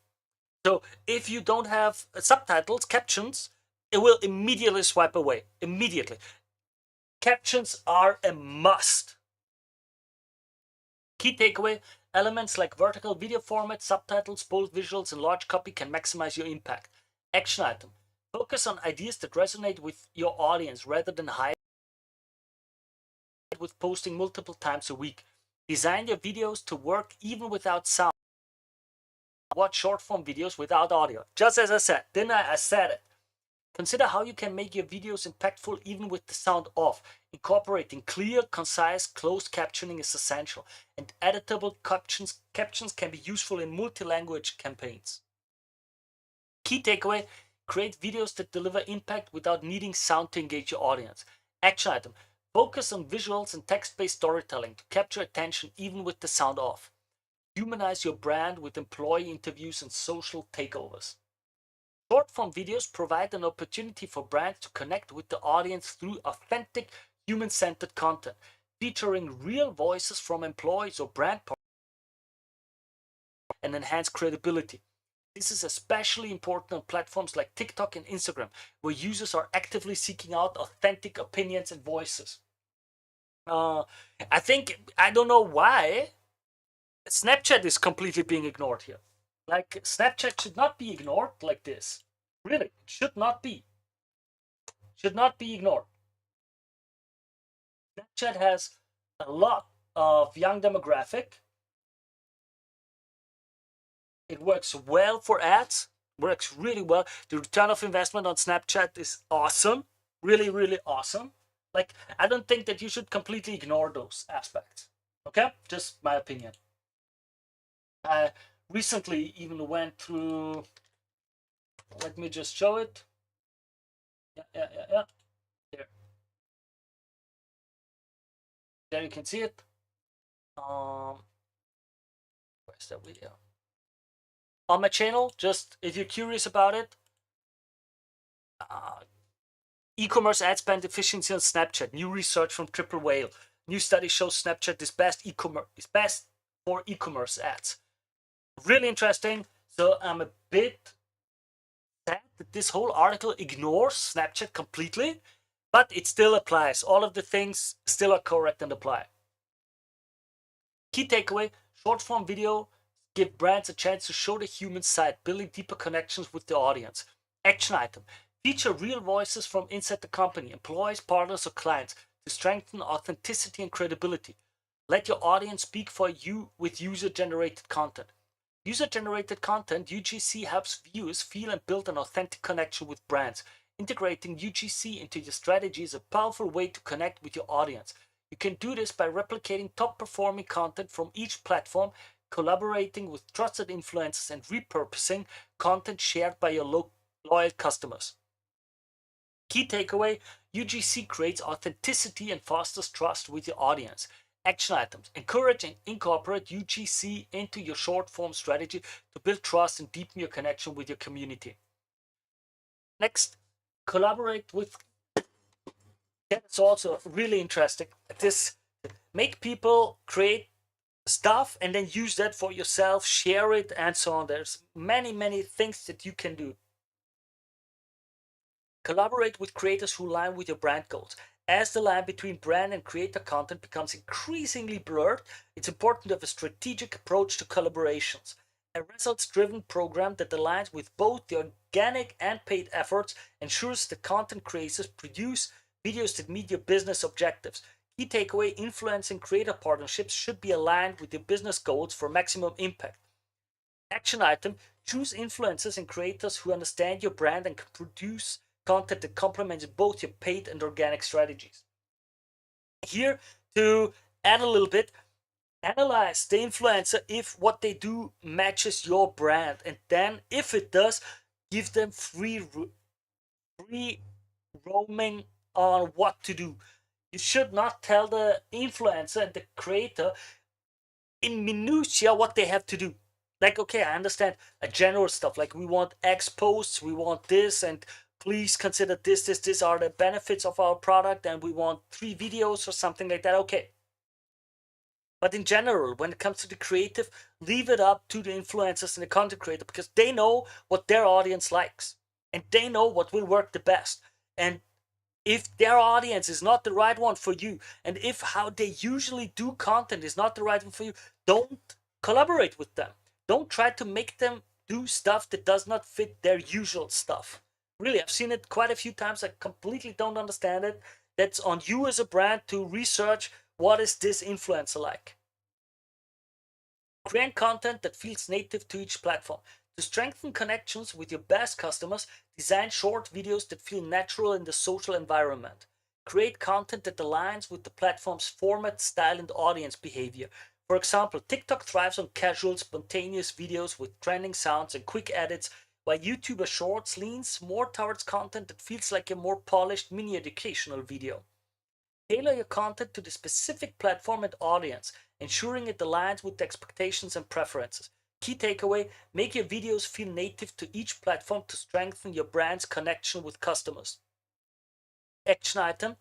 So if you don't have subtitles, captions, it will immediately swipe away. Immediately. Captions are a must. Key takeaway: elements like vertical video format, subtitles, bold visuals, and large copy can maximize your impact. Action item: focus on ideas that resonate with your audience rather than hide with posting multiple times a week. Design your videos to work even without sound. Watch short form videos without audio. Just as I said, didn't I? I said it. Consider how you can make your videos impactful even with the sound off. Incorporating clear, concise, closed captioning is essential, and editable captions can be useful in multi-language campaigns. Key takeaway: create videos that deliver impact without needing sound to engage your audience. Action item: focus on visuals and text-based storytelling to capture attention even with the sound off. Humanize your brand with employee interviews and social takeovers. Short-form videos provide an opportunity for brands to connect with the audience through authentic, human-centered content, featuring real voices from employees or brand partners and enhance credibility. This is especially important on platforms like TikTok and Instagram, where users are actively seeking out authentic opinions and voices. Uh, I don't know why Snapchat is completely being ignored here. Like, Snapchat should not be ignored like this. Really, it should not be. Should not be ignored. Snapchat has a lot of young demographic. It works well for ads, works really well. The return of investment on Snapchat is awesome. Really, really awesome. Like, I don't think that you should completely ignore those aspects. Okay? Just my opinion. I recently even went through, let me just show it. Yeah. There. There you can see it. Where's that video? On my channel, just if you're curious about it, uh, e-commerce ad spend efficiency on Snapchat. New research from Triple Whale. New study shows Snapchat is best for e-commerce ads. Really interesting. So I'm a bit sad that this whole article ignores Snapchat completely, but it still applies. All of the things still are correct and apply. Key takeaway: short form video give brands a chance to show the human side, building deeper connections with the audience. Action item: feature real voices from inside the company, employees, partners, or clients to strengthen authenticity and credibility. Let your audience speak for you with user generated content. User generated content, UGC, helps viewers feel and build an authentic connection with brands. Integrating UGC into your strategy is a powerful way to connect with your audience. You can do this by replicating top performing content from each platform, collaborating with trusted influencers, and repurposing content shared by your loyal customers. Key takeaway: UGC creates authenticity and fosters trust with your audience. Action items: encourage and incorporate UGC into your short form strategy to build trust and deepen your connection with your community. Next, collaborate with. That's also really interesting. This make people create stuff and then use that for yourself, share it, and so on. There's many things that you can do. Collaborate with creators who align with your brand goals. As the line between brand and creator content becomes increasingly blurred, it's important to have a strategic approach to collaborations. A results-driven program that aligns with both the organic and paid efforts ensures that content creators produce videos that meet your business objectives. Key takeaway: influence and creator partnerships should be aligned with your business goals for maximum impact. Action item: choose influencers and creators who understand your brand and can produce content that complements both your paid and organic strategies. Here, to add a little bit, analyze the influencer if what they do matches your brand, and then if it does, give them free roaming on what to do. You should not tell the influencer and the creator in minutia what they have to do. Like, okay, I understand a general stuff, like we want X posts, we want this, and please consider this are the benefits of our product, and we want 3 videos or something like that. Okay. But in general, when it comes to the creative, leave it up to the influencers and the content creator, because they know what their audience likes and they know what will work the best. And if their audience is not the right one for you, and if how they usually do content is not the right one for you, don't collaborate with them. Don't try to make them do stuff that does not fit their usual stuff. Really, I've seen it quite a few times. I completely don't understand it. That's on you as a brand to research what is this influencer like. Create content that feels native to each platform. To strengthen connections with your best customers, design short videos that feel natural in the social environment. Create content that aligns with the platform's format, style, and audience behavior. For example, TikTok thrives on casual, spontaneous videos with trending sounds and quick edits, while YouTuber Shorts leans more towards content that feels like a more polished mini educational video. Tailor your content to the specific platform and audience, ensuring it aligns with the expectations and preferences. Key takeaway: make your videos feel native to each platform to strengthen your brand's connection with customers. Action item: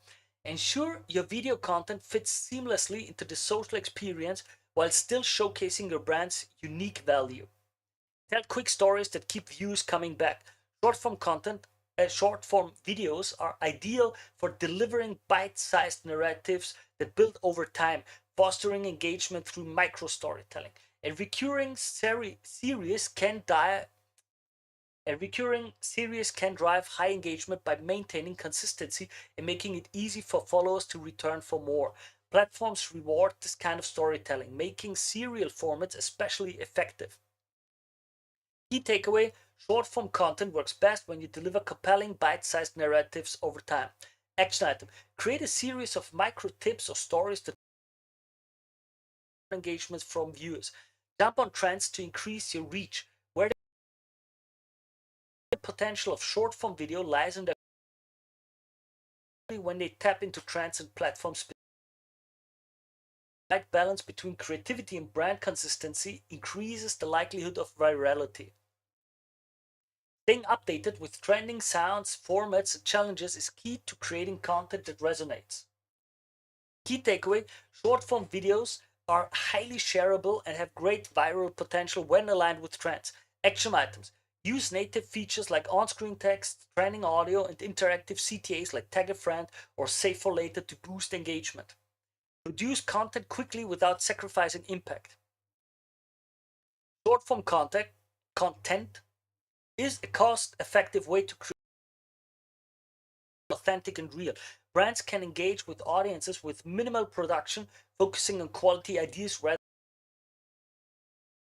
ensure your video content fits seamlessly into the social experience while still showcasing your brand's unique value. Tell quick stories that keep viewers coming back. Short form content, short form videos are ideal for delivering bite-sized narratives that build over time, fostering engagement through micro storytelling. A recurring series can drive high engagement by maintaining consistency and making it easy for followers to return for more. Platforms reward this kind of storytelling, making serial formats especially effective. Key takeaway: short form content works best when you deliver compelling, bite sized narratives over time. Action item: create a series of micro tips or stories that engagements from viewers. Jump on trends to increase your reach. Where the potential of short form video lies in the when they tap into trends and platforms. The right balance between creativity and brand consistency increases the likelihood of virality. Staying updated with trending sounds, formats, and challenges is key to creating content that resonates. Key takeaway: short form videos are highly shareable and have great viral potential when aligned with trends. Action items: use native features like on screen text, trending audio, and interactive CTAs like tag a friend or save for later to boost engagement. Produce content quickly without sacrificing impact. Short form content is a cost effective way to create authentic and real. Brands can engage with audiences with minimal production, focusing on quality ideas rather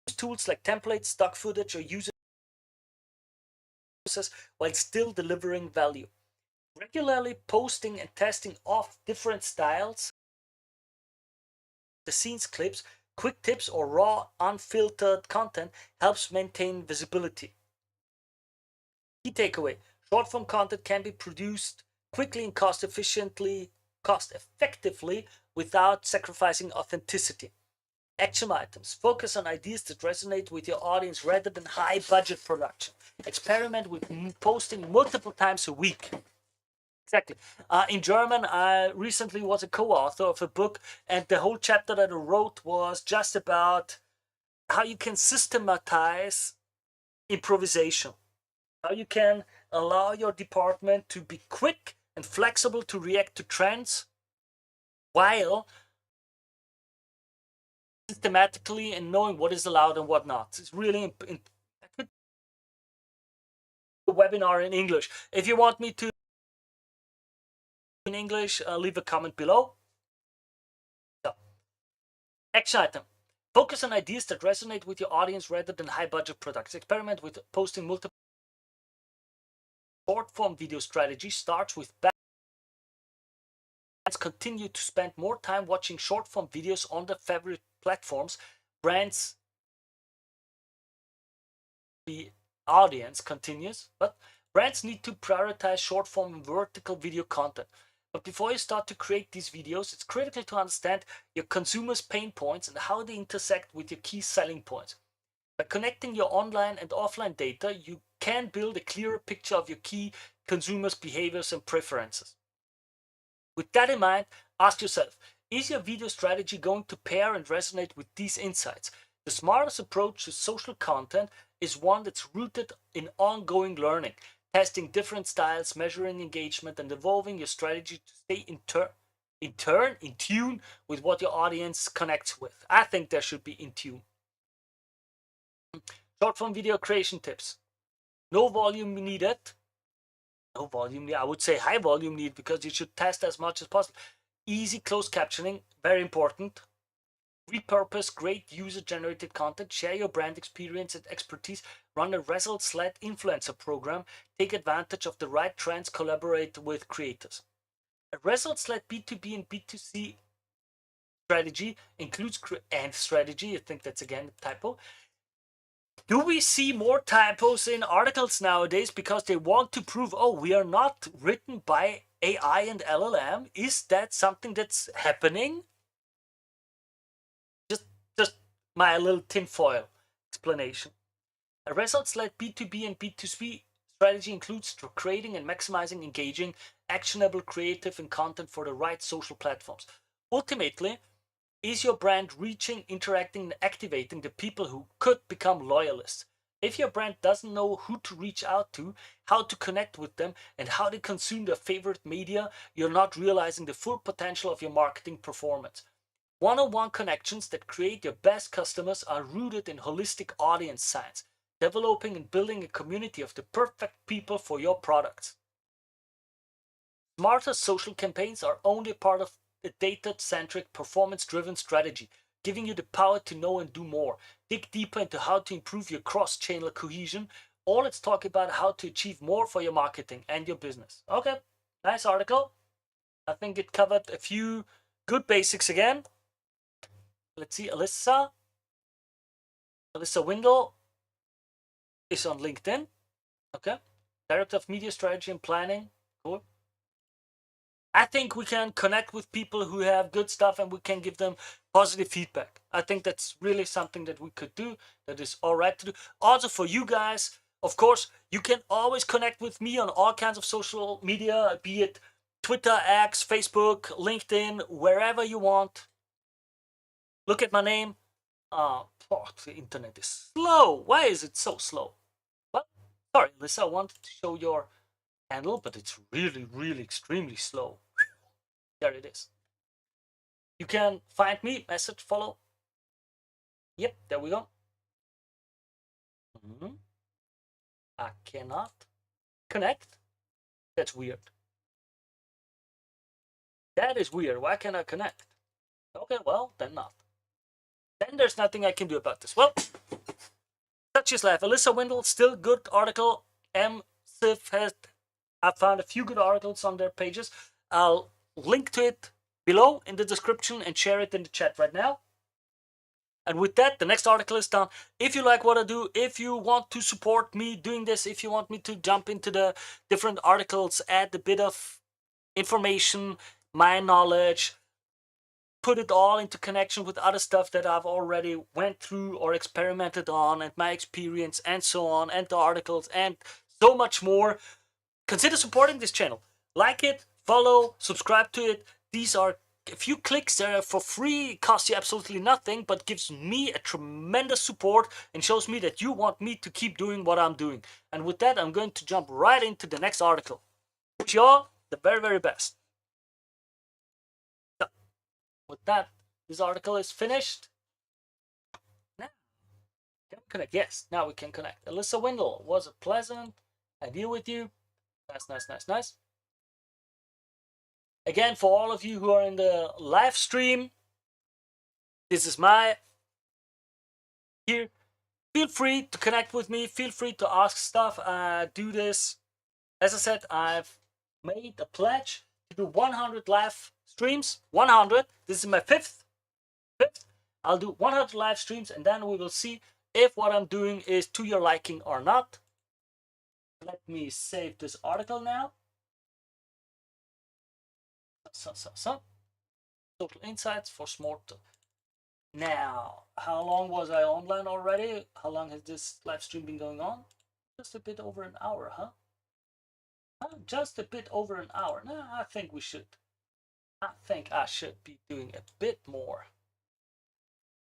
than tools like templates, stock footage, or user while still delivering value. Regularly posting and testing off different styles, the scenes clips, quick tips, or raw, unfiltered content helps maintain visibility. Key takeaway: short form content can be produced quickly and cost effectively without sacrificing authenticity. Action items: focus on ideas that resonate with your audience rather than high budget production. Experiment with posting multiple times a week. Exactly. In German, I recently was a co-author of a book, and the whole chapter that I wrote was just about how you can systematize improvisation, how you can allow your department to be quick and flexible to react to trends while systematically and knowing what is allowed and what not. It's really important. Webinar in English. If you want me to in English, leave a comment below. So, action item: focus on ideas that resonate with your audience rather than high budget products. Experiment with posting multiple. Short form video strategy starts with brands continue to spend more time watching short form videos on their favorite platforms. Brands, the audience continues, but brands need to prioritize short form and vertical video content. But before you start to create these videos, it's critical to understand your consumers' pain points and how they intersect with your key selling points. By connecting your online and offline data, you can build a clearer picture of your key consumers' behaviors and preferences. With that in mind, ask yourself, is your video strategy going to pair and resonate with these insights? The smartest approach to social content is one that's rooted in ongoing learning, testing different styles, measuring engagement, and evolving your strategy to stay in tune with what your audience connects with. I think there should be in tune. Short form video creation tips. No volume needed. No volume, I would say high volume needed because you should test as much as possible. Easy closed captioning, very important. Repurpose great user-generated content. Share your brand experience and expertise. Run a results-led influencer program. Take advantage of the right trends. Collaborate with creators. A results-led B2B and B2C strategy includes strategy. I think that's again a typo. Do we see more typos in articles nowadays because they want to prove, oh, we are not written by AI and LLM? Is that something that's happening? Just my little tinfoil explanation. A results-led B2B and B2C strategy includes creating and maximizing engaging, actionable, creative, and content for the right social platforms. Ultimately, is your brand reaching, interacting, and activating the people who could become loyalists? If your brand doesn't know who to reach out to, how to connect with them, and how to consume their favorite media, you're not realizing the full potential of your marketing performance. One-on-one connections that create your best customers are rooted in holistic audience science, developing and building a community of the perfect people for your products. Smarter social campaigns are only part of a data-centric, performance-driven strategy, giving you the power to know and do more. Dig deeper into how to improve your cross-channel cohesion, or let's talk about how to achieve more for your marketing and your business. Okay, nice article. I think it covered a few good basics again. Let's see, Alyssa Windle is on LinkedIn. Okay, Director of Media Strategy and Planning. Cool. I think we can connect with people who have good stuff and we can give them positive feedback. I think that's really something that we could do, that is all right to do. Also for you guys, of course, you can always connect with me on all kinds of social media, be it Twitter, X, Facebook, LinkedIn, wherever you want. Look at my name. Oh, the internet is slow. Why is it so slow? Well, sorry, Lisa, I wanted to show your handle, but it's really, really extremely slow. There it is. You can find me, message, follow. Yep, there we go. I cannot connect. That's weird. That is weird. Why can't I connect? Okay, well, then not. Then there's nothing I can do about this. Well, such is life. Alyssa Windle, still good article. MSIF has, I found a few good articles on their pages. I'll link to it below in the description and share it in the chat right now. And with that, the next article is done. If you like what I do, if you want to support me doing this, if you want me to jump into the different articles, add a bit of information, my knowledge, put it all into connection with other stuff that I've already went through or experimented on and my experience and so on, and the articles and so much more, consider supporting this channel. Like it, follow, subscribe to it. These are a few clicks there for free, costs you absolutely nothing, but gives me a tremendous support and shows me that you want me to keep doing what I'm doing. And with that, I'm going to jump right into the next article. Wish you all the very, very best. So, with that, this article is finished. Now, can we connect? Yes, now we can connect. Alyssa Windle, was a pleasant idea with you. Nice, nice, nice, nice. Again, for all of you who are in the live stream, this is my here. Feel free to connect with me. Feel free to ask stuff. Do this. As I said, I've made a pledge to do 100 live streams. 100. This is my fifth. I'll do 100 live streams, and then we will see if what I'm doing is to your liking or not. Let me save this article now. Total insights for smart. Now, how long was I online already? How long has this live stream been going on? Just a bit over an hour, huh? Just a bit over an hour. No, I think we should. I think I should be doing a bit more.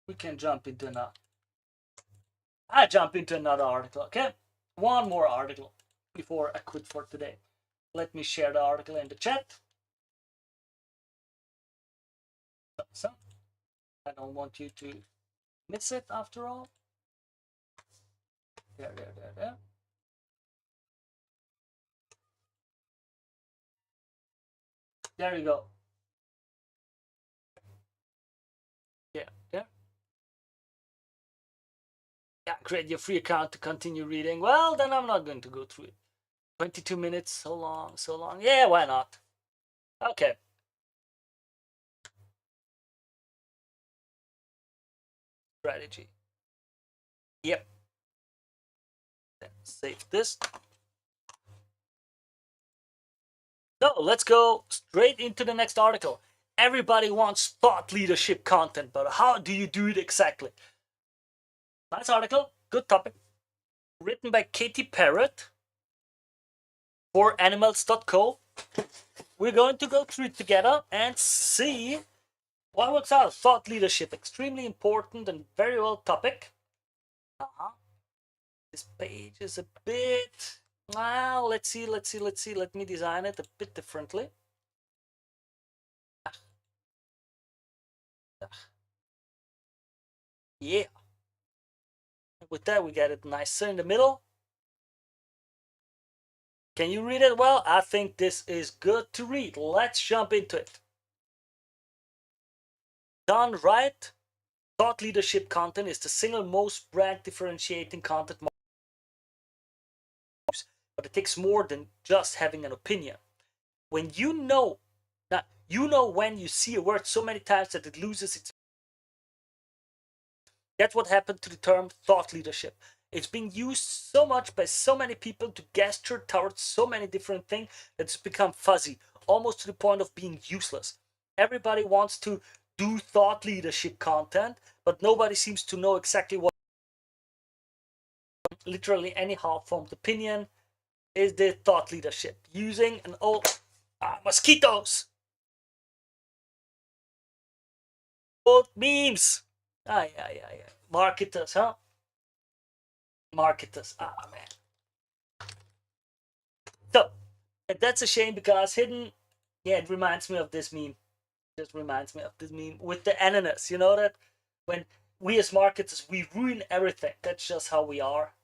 We can jump into another. I jump into another article, okay? One more article before I quit for today. Let me share the article in the chat. So, I don't want you to miss it after all. There. There you go. Yeah. Yeah, create your free account to continue reading. Well, then I'm not going to go through it. 22 minutes, so long. Yeah, why not? Okay. Strategy. Yep. Then save this. So let's go straight into the next article. Everybody wants thought leadership content, but how do you do it exactly? Nice article, good topic. Written by Katie Parrott for animals.co. We're going to go through it together and see what works out. Thought leadership, extremely important and very well topic. This page is a bit, well, let's see. Let me design it a bit differently. Yeah. With that, we get it nicer in the middle. Can you read it well? I think this is good to read. Let's jump into it. Done right, thought leadership content is the single most brand differentiating content, but it takes more than just having an opinion. When you know, now you know when you see a word so many times that it loses its. That's what happened to the term thought leadership. It's being used so much by so many people to gesture towards so many different things that it's become fuzzy, almost to the point of being useless. Everybody wants to do thought leadership content, but nobody seems to know exactly what literally any half-formed opinion is the thought leadership. Using an old mosquitoes, old memes. Yeah. Marketers, huh? Marketers. Man. So, and that's a shame because hidden, yeah, it reminds me of this meme. It just reminds me of this meme with the ananas. You know that when we as marketers we ruin everything. That's just how we are.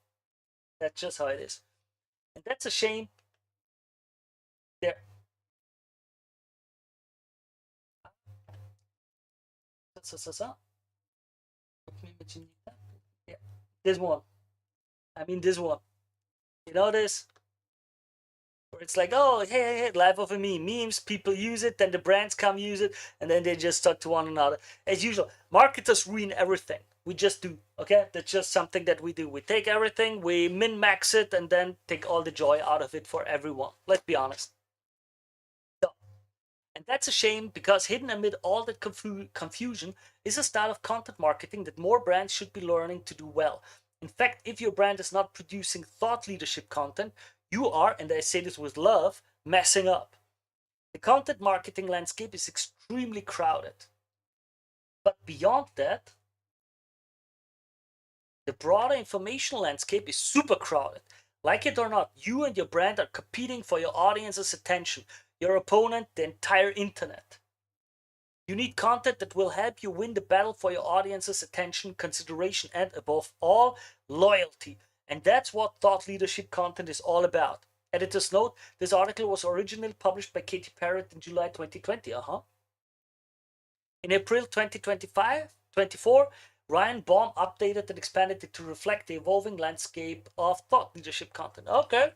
That's just how it is, and that's a shame. There. So. Yeah, this one. I mean this one. You know this? Where it's like, oh, hey, life of a meme. Memes, people use it, then the brands come use it, and then they just talk to one another. As usual, marketers ruin everything. We just do, okay? That's just something that we do. We take everything, we min-max it, and then take all the joy out of it for everyone. Let's be honest. So, and that's a shame because hidden amid all that confusion is a style of content marketing that more brands should be learning to do well. In fact, if your brand is not producing thought leadership content, you are, and I say this with love, messing up. The content marketing landscape is extremely crowded. But beyond that, the broader information landscape is super crowded. Like it or not, you and your brand are competing for your audience's attention, your opponent, the entire internet. You need content that will help you win the battle for your audience's attention, consideration, and above all, loyalty. And that's what thought leadership content is all about. Editor's note, this article was originally published by Katy Parrott in July 2020. In April 2024, Ryan Baum updated and expanded it to reflect the evolving landscape of thought leadership content. Okay.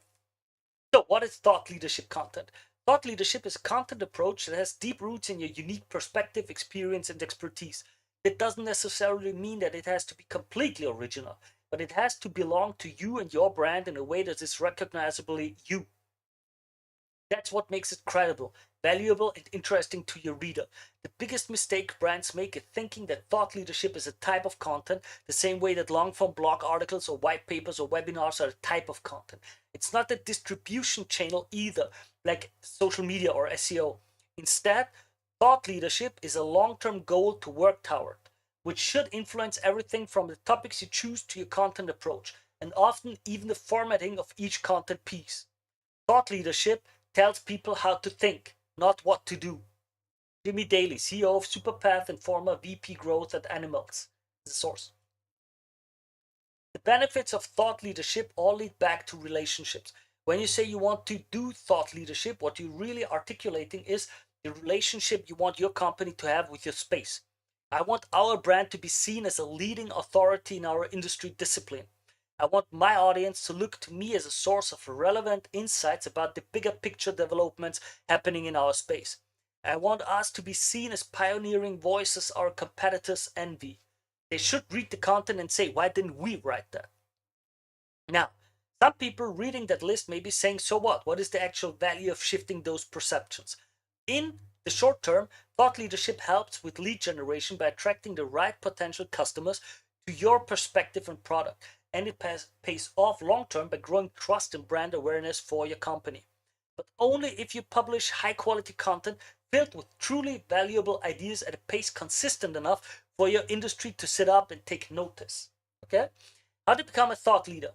So, what is thought leadership content? Thought leadership is a content approach that has deep roots in your unique perspective, experience, and expertise. It doesn't necessarily mean that it has to be completely original, but it has to belong to you and your brand in a way that is recognizably you. That's what makes it credible, valuable, and interesting to your reader. The biggest mistake brands make is thinking that thought leadership is a type of content, the same way that long form blog articles or white papers or webinars are a type of content. It's not a distribution channel either, like social media or SEO. Instead, thought leadership is a long term goal to work toward, which should influence everything from the topics you choose to your content approach, and often even the formatting of each content piece. Thought leadership tells people how to think, not what to do. Jimmy Daly, CEO of Superpath and former VP Growth at Animals, is the source. The benefits of thought leadership all lead back to relationships. When you say you want to do thought leadership, what you're really articulating is the relationship you want your company to have with your space. I want our brand to be seen as a leading authority in our industry discipline. I want my audience to look to me as a source of relevant insights about the bigger picture developments happening in our space. I want us to be seen as pioneering voices our competitors envy. They should read the content and say, why didn't we write that? Now, some people reading that list may be saying, so what? What is the actual value of shifting those perceptions? In the short term, thought leadership helps with lead generation by attracting the right potential customers to your perspective and product, and it pays off long term by growing trust and brand awareness for your company. But only if you publish high quality content filled with truly valuable ideas at a pace consistent enough for your industry to sit up and take notice. Okay? How to become a thought leader?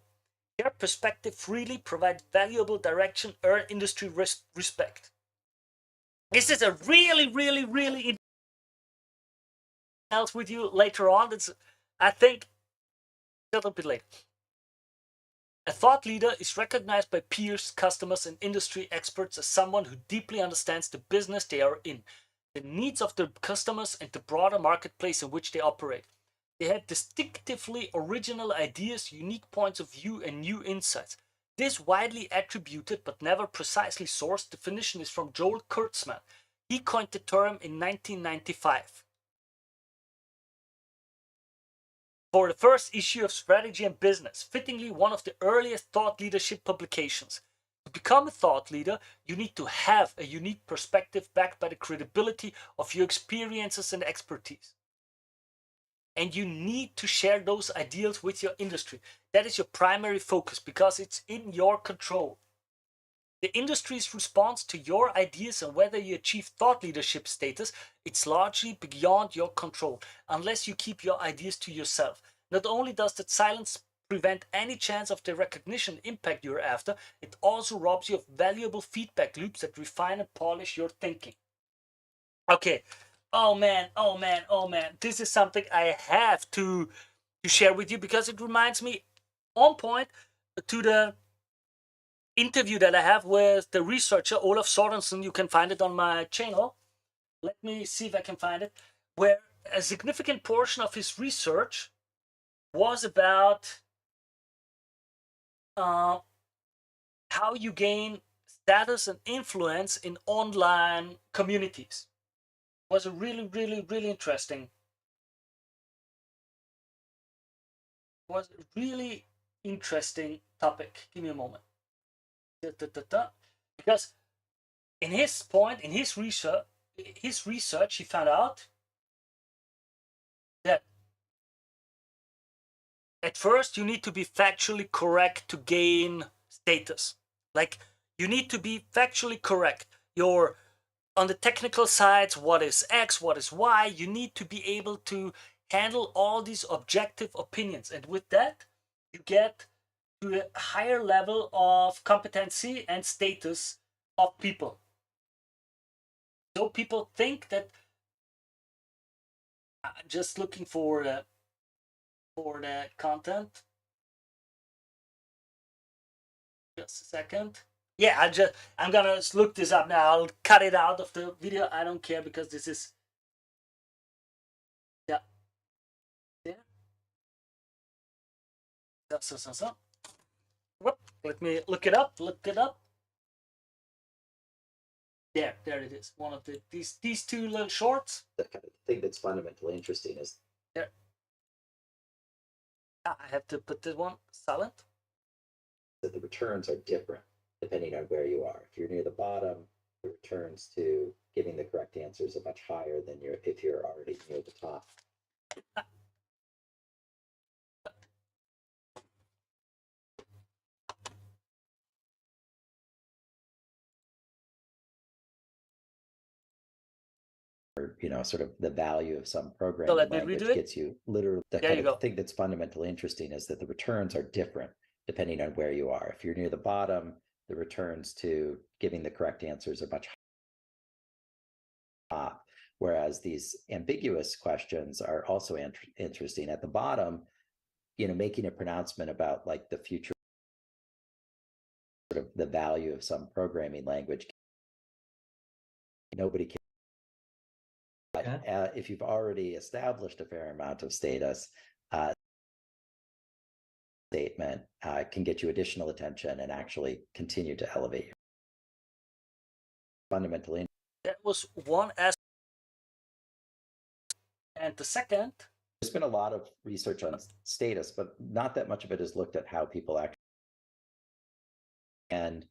Share perspective freely, provide valuable direction, earn industry respect. This is a really else with you later on. That's, I think, a little bit later. A thought leader is recognized by peers, customers, and industry experts as someone who deeply understands the business they are in, the needs of their customers, and the broader marketplace in which they operate. They have distinctively original ideas, unique points of view, and new insights. This widely attributed but never precisely sourced definition is from Joel Kurtzman. He coined the term in 1995. For the first issue of Strategy and Business, fittingly one of the earliest thought leadership publications. To become a thought leader, you need to have a unique perspective backed by the credibility of your experiences and expertise. And you need to share those ideals with your industry. That is your primary focus because it's in your control. The industry's response to your ideas and whether you achieve thought leadership status, it's largely beyond your control, unless you keep your ideas to yourself. Not only does that silence prevent any chance of the recognition impact you're after, it also robs you of valuable feedback loops that refine and polish your thinking. Okay. Oh man, oh man, oh man. This is something I have to share with you because it reminds me on point to the interview that I have with the researcher Olaf Sorensen. You can find it on my channel. Let me see if I can find it. Where a significant portion of his research was about how you gain status and influence in online communities. It was a really interesting. Was a really interesting topic. Give me a moment. Because in his research, he found out that at first you need to be factually correct to gain status. Like you need to be factually correct. You're on the technical sides, what is X, what is Y, you need to be able to handle all these objective opinions. And with that, you get to a higher level of competency and status of people. So people think that just looking for the content. Just a second. Yeah, I'm gonna look this up now. I'll cut it out of the video. I don't care because this is yeah. There. So. Whoop. Let me look it up. Look it up. There it is. One of these two little shorts. The kind of thing that's fundamentally interesting is there. I have to put this one silent. That the returns are different depending on where you are. If you're near the bottom, the returns to giving the correct answers are much higher than if you're already near the top. Sort of the value of some programming language gets you literally the kind of thing that's fundamentally interesting is that the returns are different depending on where you are. If you're near the bottom, the returns to giving the correct answers are much higher. Whereas these ambiguous questions are also interesting. At the bottom, making a pronouncement about like the future, sort of the value of some programming language. Nobody can. If you've already established a fair amount of status, statement can get you additional attention and actually continue to elevate you. Fundamentally, that was one aspect. And the second, there's been a lot of research on status, but not that much of it is looked at how people actually. And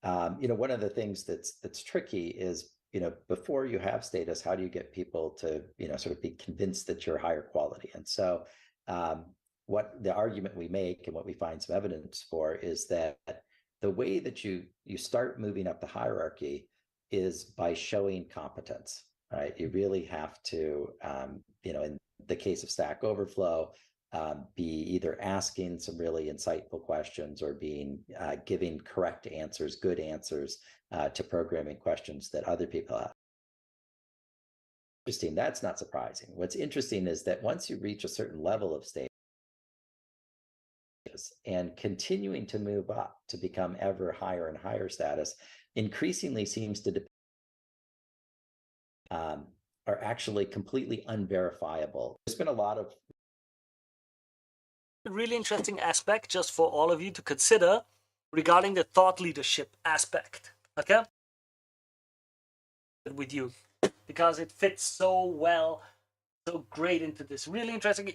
one of the things that's tricky is before you have status, how do you get people to sort of be convinced that you're higher quality? And so what the argument we make and what we find some evidence for is that the way that you start moving up the hierarchy is by showing competence, right? You really have to, in the case of Stack Overflow, be either asking some really insightful questions or being giving correct answers, good answers to programming questions that other people have. Interesting. That's not surprising. What's interesting is that once you reach a certain level of status and continuing to move up to become ever higher and higher status, increasingly seems to are actually completely unverifiable. There's been a lot of really interesting aspect just for all of you to consider regarding the thought leadership aspect. Okay? With you, because it fits so well, so great into this. Really interesting.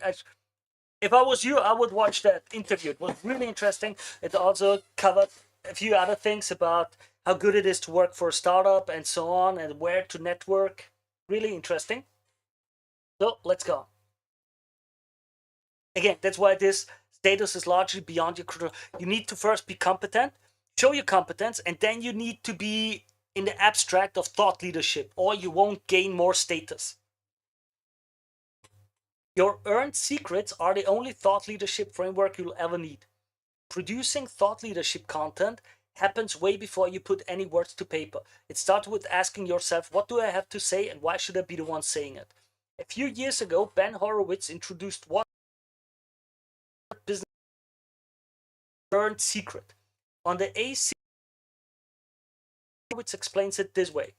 If I was you, I would watch that interview. It was really interesting. It also covered a few other things about how good it is to work for a startup and so on, and where to network. Really interesting. So let's go. Again, that's why this status is largely beyond your control. You need to first be competent, show your competence, and then you need to be in the abstract of thought leadership, or you won't gain more status. Your earned secrets are the only thought leadership framework you'll ever need. Producing thought leadership content happens way before you put any words to paper. It starts with asking yourself, what do I have to say and why should I be the one saying it? A few years ago, Ben Horowitz introduced what business earned secret. On the AC, Horowitz explains it this way.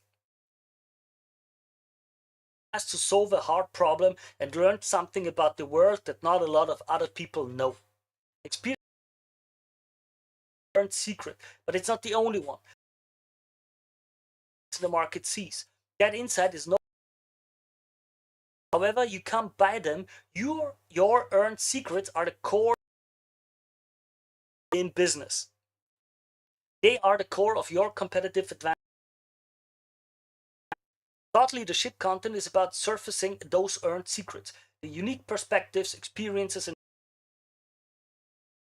Has to solve a hard problem and learn something about the world that not a lot of other people know. Experience earned secret, but it's not the only one the market sees. That insight is no. However, you can't buy them. Your earned secrets are the core in business. They are the core of your competitive advantage. Thought leadership content is about surfacing those earned secrets, the unique perspectives, experiences, and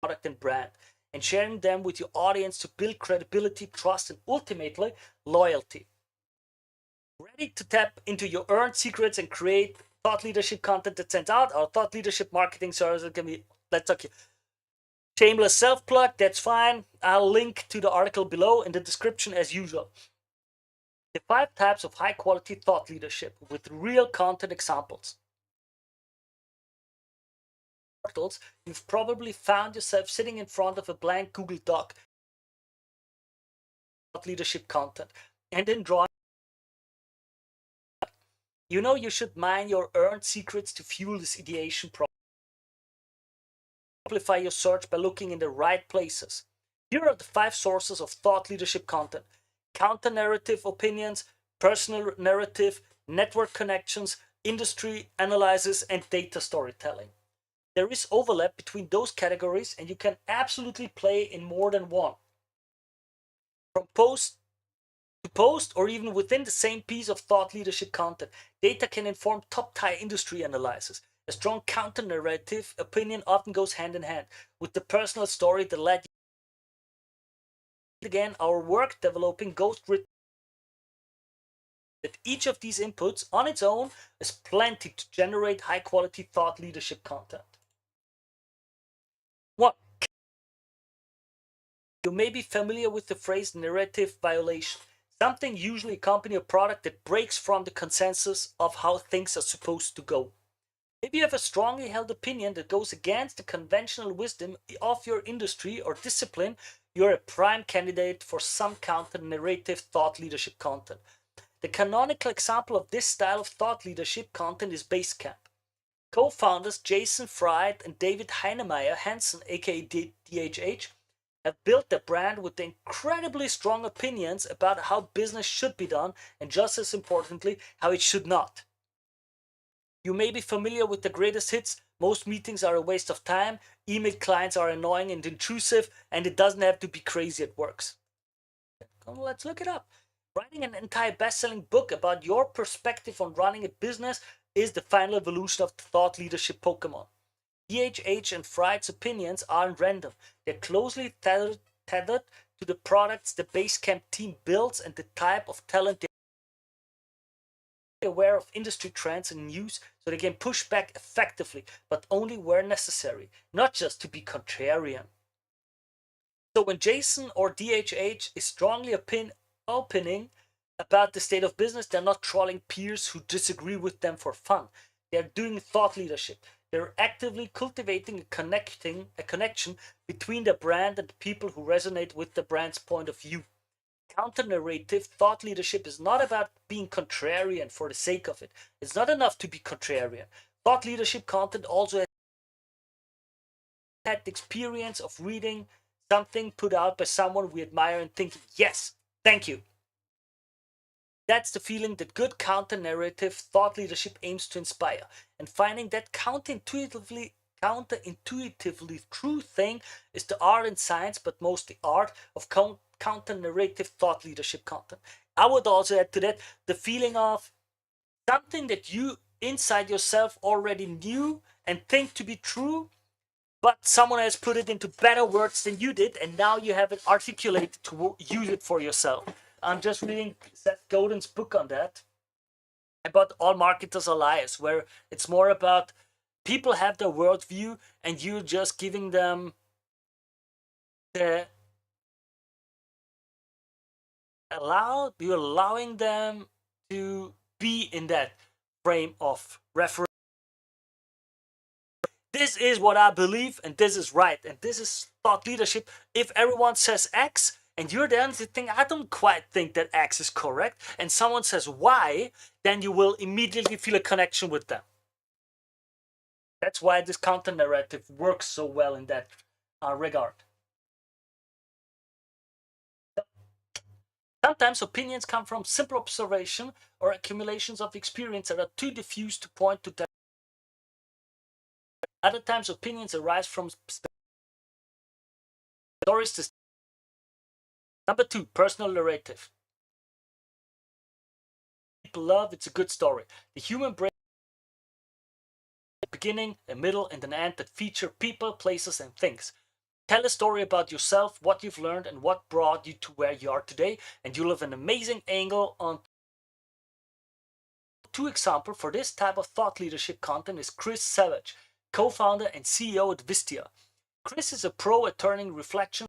product and brand, and sharing them with your audience to build credibility, trust, and ultimately loyalty. Ready to tap into your earned secrets and create thought leadership content that sends out? Our thought leadership marketing service can be, let's talk shameless self-plug, that's fine. I'll link to the article below in the description as usual. The 5 types of high quality thought leadership with real content examples. You've probably found yourself sitting in front of a blank Google Doc thought leadership content and then drawing. You know you should mine your earned secrets to fuel this ideation process. Amplify your search by looking in the right places. Here are the 5 sources of thought leadership content: counter narrative opinions, personal narrative, network connections, industry analysis, and data storytelling. There is overlap between those categories, and you can absolutely play in more than one. From post to post, or even within the same piece of thought leadership content, data can inform top-tier industry analysis. A strong counter-narrative opinion often goes hand in hand with the personal story that led you. Again, our work developing ghost written that each of these inputs on its own is plenty to generate high-quality thought leadership content. 1. You may be familiar with the phrase narrative violation, something usually accompanying a product that breaks from the consensus of how things are supposed to go. If you have a strongly held opinion that goes against the conventional wisdom of your industry or discipline, you're a prime candidate for some counter-narrative thought leadership content. The canonical example of this style of thought leadership content is Basecamp. Co-founders Jason Fried and David Heinemeier Hansen, aka DHH, have built their brand with incredibly strong opinions about how business should be done, and just as importantly, how it should not. You may be familiar with the greatest hits. Most meetings are a waste of time, email clients are annoying and intrusive, and it doesn't have to be crazy, it works. Let's look it up. Writing an entire best-selling book about your perspective on running a business is the final evolution of the thought leadership Pokemon. DHH and Fried's opinions aren't random. They're closely tethered to the products the Basecamp team builds and the type of talent aware of industry trends and news so they can push back effectively, but only where necessary, not just to be contrarian. So when Jason or DHH is strongly opening about the state of business, they're not trolling peers who disagree with them for fun. They're doing thought leadership. They're actively cultivating a connection between the brand and the people who resonate with the brand's point of view. Counter-narrative thought leadership is not about being contrarian for the sake of it. It's not enough to be contrarian. Thought leadership content also had the experience of reading something put out by someone we admire and thinking, yes, thank you. That's the feeling that good counter-narrative thought leadership aims to inspire. And finding that counterintuitively true thing is the art and science, but mostly art of counter-narrative thought leadership content. I would also add to that the feeling of something that you inside yourself already knew and think to be true, but someone has put it into better words than you did, and now you have it articulated to use it for yourself. I'm just reading Seth Godin's book on that, about all marketers are liars, where it's more about people have their worldview and you're just giving them the you're allowing them to be in that frame of reference. This is what I believe, and this is right, and this is thought leadership. If everyone says X, and you're there and you think, I don't quite think that X is correct, and someone says Y, then you will immediately feel a connection with them. That's why this counter narrative works so well in that regard. Sometimes opinions come from simple observation or accumulations of experience that are too diffuse to point to. Other times, opinions arise from stories. Number two, personal narrative. People love, it's a good story. The human brain, a beginning, a middle, and an end that feature people, places, and things. Tell a story about yourself, what you've learned, and what brought you to where you are today, and you'll have an amazing angle on. Two examples for this type of thought leadership content is Chris Savage, co-founder and CEO at Vistia. Chris is a pro at turning reflection,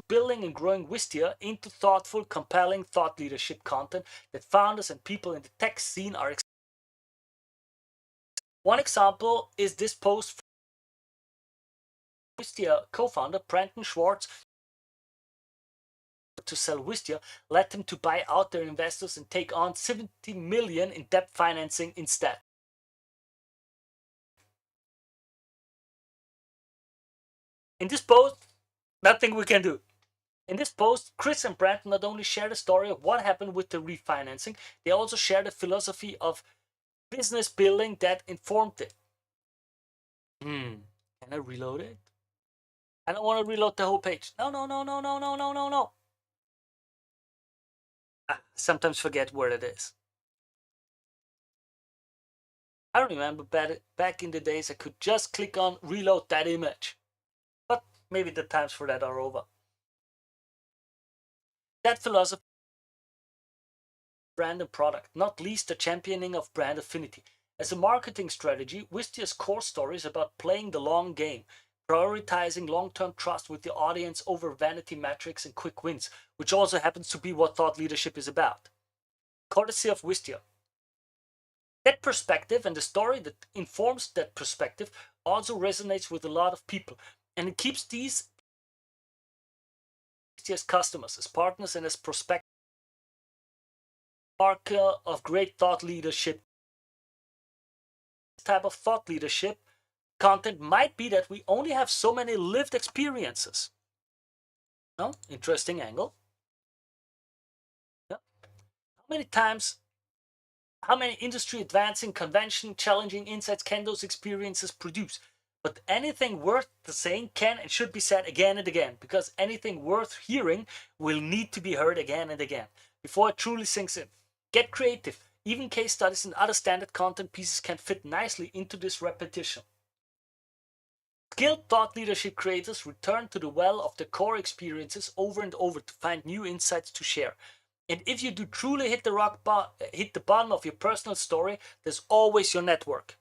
building and growing Wistia into thoughtful, compelling thought leadership content that founders and people in the tech scene are. One example is this post from Wistia co-founder Brandon Schwartz. To sell Wistia led them to buy out their investors and take on 70 million in debt financing instead. In this post, nothing we can do. In this post, Chris and Brandon not only share the story of what happened with the refinancing, they also share the philosophy of business building that informed it. Can I reload it? I don't want to reload the whole page. No, no, no, no, no, no, no, no, no. I sometimes forget where it is. I remember back in the days I could just click on reload that image. But maybe the times for that are over. That philosophy, brand and product, not least the championing of brand affinity. As a marketing strategy, Wistia's core story is about playing the long game, prioritizing long-term trust with the audience over vanity metrics and quick wins, which also happens to be what thought leadership is about. Courtesy of Wistia. That perspective and the story that informs that perspective also resonates with a lot of people, and it keeps these as customers, as partners, and as prospective. Marker of great thought leadership. This type of thought leadership content might be that we only have so many lived experiences. No? Interesting angle. Yeah. How many industry advancing, convention challenging insights can those experiences produce? But anything worth the saying can and should be said again and again, because anything worth hearing will need to be heard again and again before it truly sinks in. Get creative. Even case studies and other standard content pieces can fit nicely into this repetition. Skilled thought leadership creators return to the well of their core experiences over and over to find new insights to share. And if you do truly hit the bottom of your personal story, there's always your network.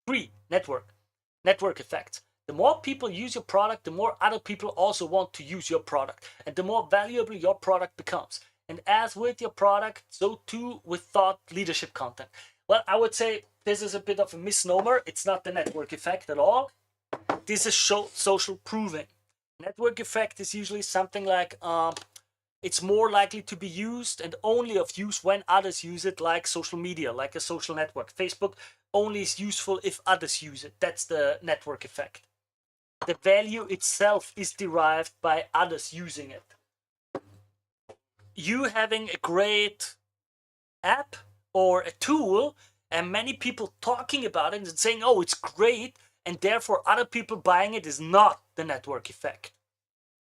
3. Network effects. The more people use your product, the more other people also want to use your product, and the more valuable your product becomes. And as with your product, so too with thought leadership content. Well, I would say this is a bit of a misnomer. It's not the network effect at all. This is social proving. Network effect is usually something like it's more likely to be used and only of use when others use it, like social media, like a social network. Facebook only is useful if others use it. That's the network effect. The value itself is derived by others using it. You having a great app or a tool and many people talking about it and saying, oh, it's great, and therefore other people buying it is not the network effect.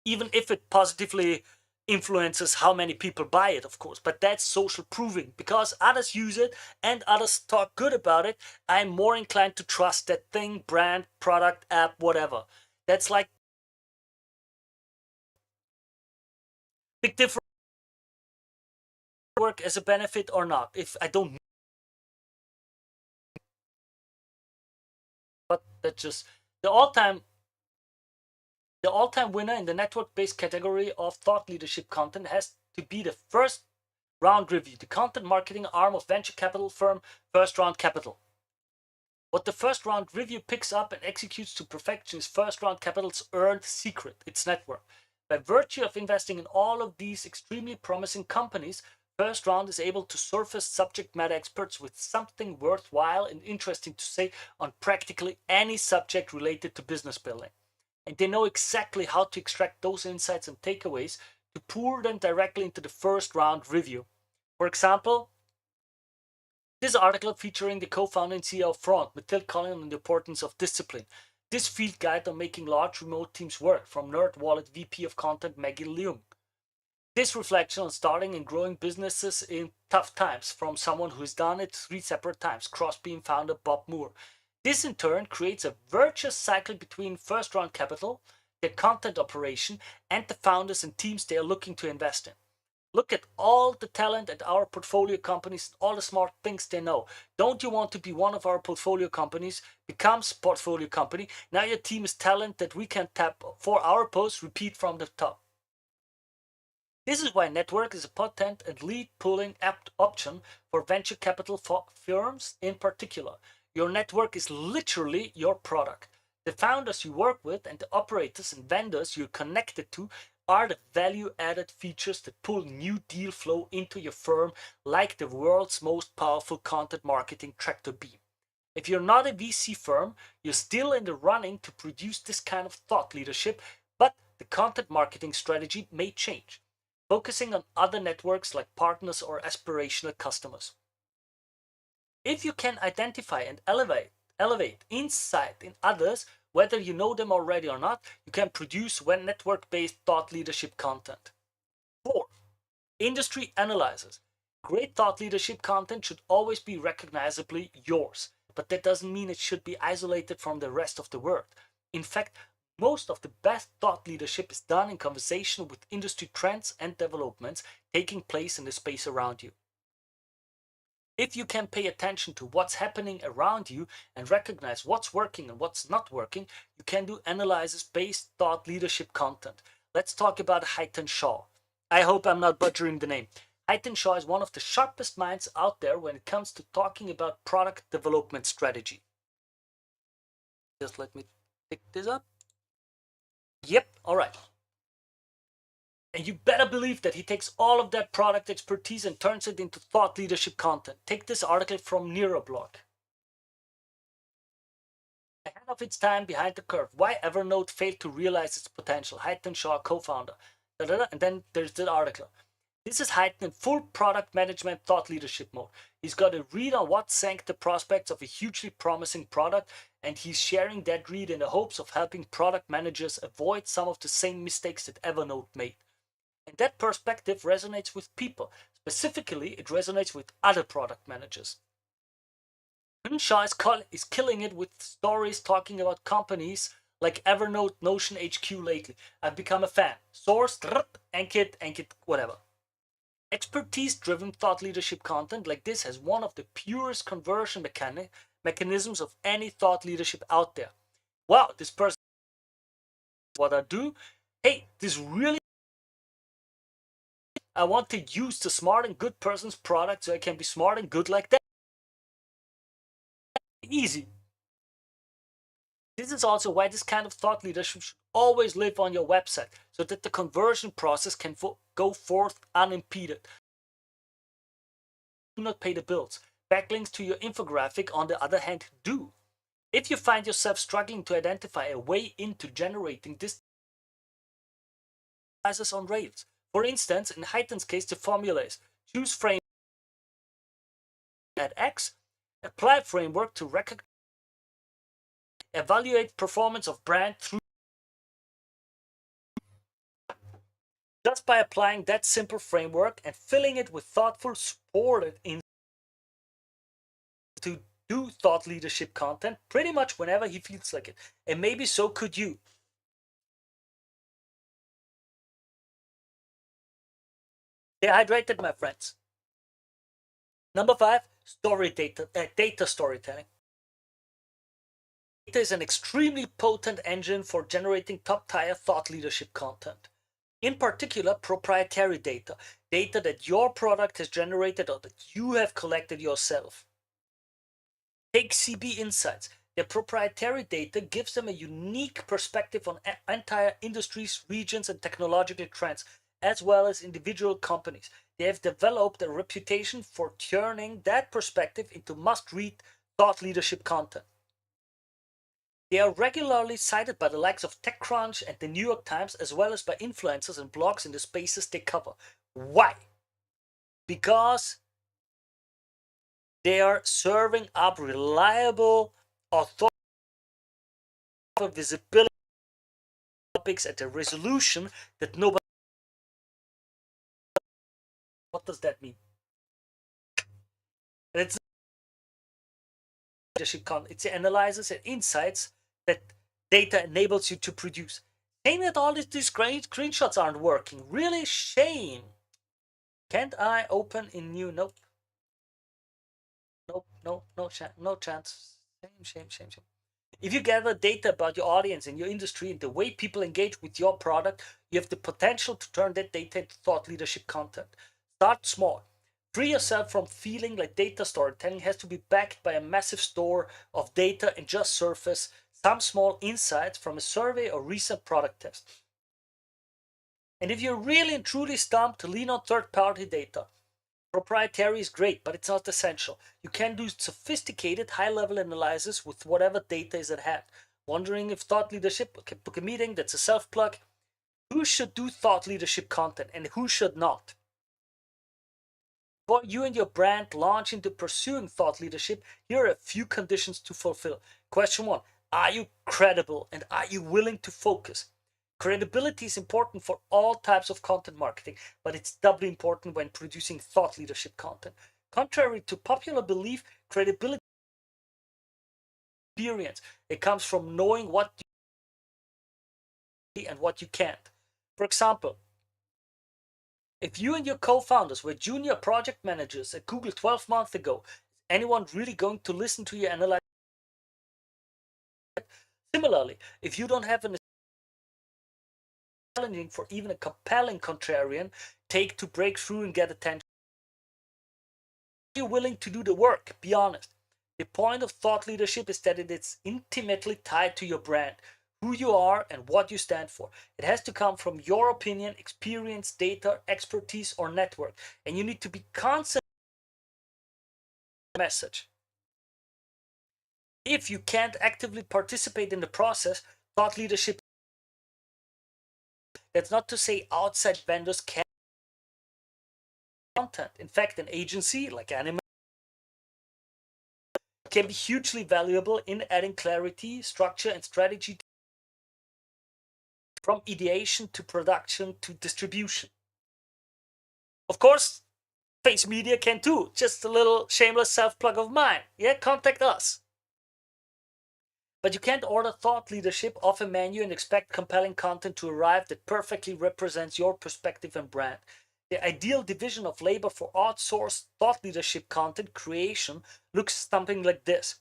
Even if it positively influences how many people buy it, of course, but that's social proving. Because others use it and others talk good about it, I'm more inclined to trust that thing, brand, product, app, whatever. That's like big difference. Work as a benefit or not. If I don't, but that's just the all-time the all-time winner in the network-based category of thought leadership content has to be the first round review, the content marketing arm of venture capital firm First Round Capital. What the first round review picks up and executes to perfection is First Round Capital's earned secret, its network. By virtue of investing in all of these extremely promising companies, First Round is able to surface subject matter experts with something worthwhile and interesting to say on practically any subject related to business building. And they know exactly how to extract those insights and takeaways to pour them directly into the first round review. For example, this article featuring the co-founder and CEO of Front, Mathilde Collin, on the importance of discipline. This field guide on making large remote teams work from NerdWallet VP of Content Maggie Leung. This reflection on starting and growing businesses in tough times from someone who's done it 3 separate times, Crossbeam founder Bob Moore. This in turn creates a virtuous cycle between First Round Capital, their content operation, and the founders and teams they are looking to invest in. Look at all the talent at our portfolio companies and all the smart things they know. Don't you want to be one of our portfolio companies? Becomes portfolio company. Now your team is talent that we can tap for our posts, repeat from the top. This is why network is a potent and lead pulling option for venture capital firms in particular. Your network is literally your product. The founders you work with and the operators and vendors you're connected to are the value-added features that pull new deal flow into your firm like the world's most powerful content marketing tractor beam. If you're not a VC firm, you're still in the running to produce this kind of thought leadership, but the content marketing strategy may change, focusing on other networks like partners or aspirational customers. If you can identify and elevate insight in others, whether you know them already or not, you can produce network-based thought leadership content. 4. Industry analyzers. Great thought leadership content should always be recognizably yours, but that doesn't mean it should be isolated from the rest of the world. In fact, most of the best thought leadership is done in conversation with industry trends and developments taking place in the space around you. If you can pay attention to what's happening around you and recognize what's working and what's not working, you can do analysis-based thought leadership content. Let's talk about Hiten Shah. I hope I'm not butchering the name. Hiten Shah is one of the sharpest minds out there when it comes to talking about product development strategy. Just let me pick this up. Yep, all right. And you better believe that he takes all of that product expertise and turns it into thought leadership content. Take this article from Neuroblog. Ahead of its time, behind the curve. Why Evernote failed to realize its potential. Hiten Shah, co-founder. And then there's the article. This is Hiten in full product management thought leadership mode. He's got a read on what sank the prospects of a hugely promising product, and he's sharing that read in the hopes of helping product managers avoid some of the same mistakes that Evernote made. And that perspective resonates with people. Specifically, it resonates with other product managers. Shaw is killing it with stories talking about companies like Evernote, Notion HQ lately. I've become a fan. Source, Enkit, whatever. Expertise-driven thought leadership content like this has one of the purest conversion mechanisms of any thought leadership out there. Wow, this person, what I do, hey, this really, I want to use the smart and good person's product so I can be smart and good like that. Easy. This is also why this kind of thought leadership should always live on your website so that the conversion process can go forth unimpeded. Do not pay the bills. Backlinks to your infographic, on the other hand, do. If you find yourself struggling to identify a way into generating this on Rails, for instance, in Heighten's case, the formula is choose frame at X, apply framework to recognize, evaluate performance of brand through. Just by applying that simple framework and filling it with thoughtful, supported in to do thought leadership content pretty much whenever he feels like it. And maybe so could you. Stay hydrated, my friends. Number 5, data storytelling. Data is an extremely potent engine for generating top-tier thought leadership content. In particular, proprietary data, data that your product has generated or that you have collected yourself. Take CB Insights. Their proprietary data gives them a unique perspective on entire industries, regions, and technological trends, as well as individual companies. They have developed a reputation for turning that perspective into must-read thought leadership content. They are regularly cited by the likes of TechCrunch and the New York Times, as well as by influencers and blogs in the spaces they cover. Why? Because they are serving up reliable, authoritative visibility topics at a resolution that nobody. What does that mean? It's it's the analysis and insights that data enables you to produce. Saying that all these great screenshots aren't working, really shame. Can't I open in new? Nope. Nope. No chance. Shame. If you gather data about your audience and your industry and the way people engage with your product, you have the potential to turn that data into thought leadership content. Start small. Free yourself from feeling like data storytelling has to be backed by a massive store of data and just surface some small insights from a survey or recent product test. And if you're really and truly stumped, lean on third-party data. Proprietary is great, but it's not essential. You can do sophisticated, high-level analysis with whatever data is at hand. Wondering if thought leadership, okay, book a meeting, that's a self-plug. Who should do thought leadership content and who should not? Before you and your brand launch into pursuing thought leadership, here are a few conditions to fulfill. Question 1, are you credible and are you willing to focus? Credibility is important for all types of content marketing, but it's doubly important when producing thought leadership content. Contrary to popular belief, credibility is experience. It comes from knowing what you can and what you can't. For example, if you and your co-founders were junior project managers at Google 12 months ago, is anyone really going to listen to your analysis? Similarly, if you don't have an challenging for even a compelling contrarian take to break through and get attention, are you willing to do the work? Be honest. The point of thought leadership is that it is intimately tied to your brand, who you are and what you stand for. It has to come from your opinion, experience, data, expertise, or network, and you need to be constant message. If you can't actively participate in the process, thought leadership, that's not to say outside vendors can content. In fact, an agency like Anime can be hugely valuable in adding clarity, structure, and strategy from ideation to production to distribution. Of course, Face Media can too. Just a little shameless self-plug of mine. Yeah, contact us. But you can't order thought leadership off a menu and expect compelling content to arrive that perfectly represents your perspective and brand. The ideal division of labor for outsourced thought leadership content creation looks something like this.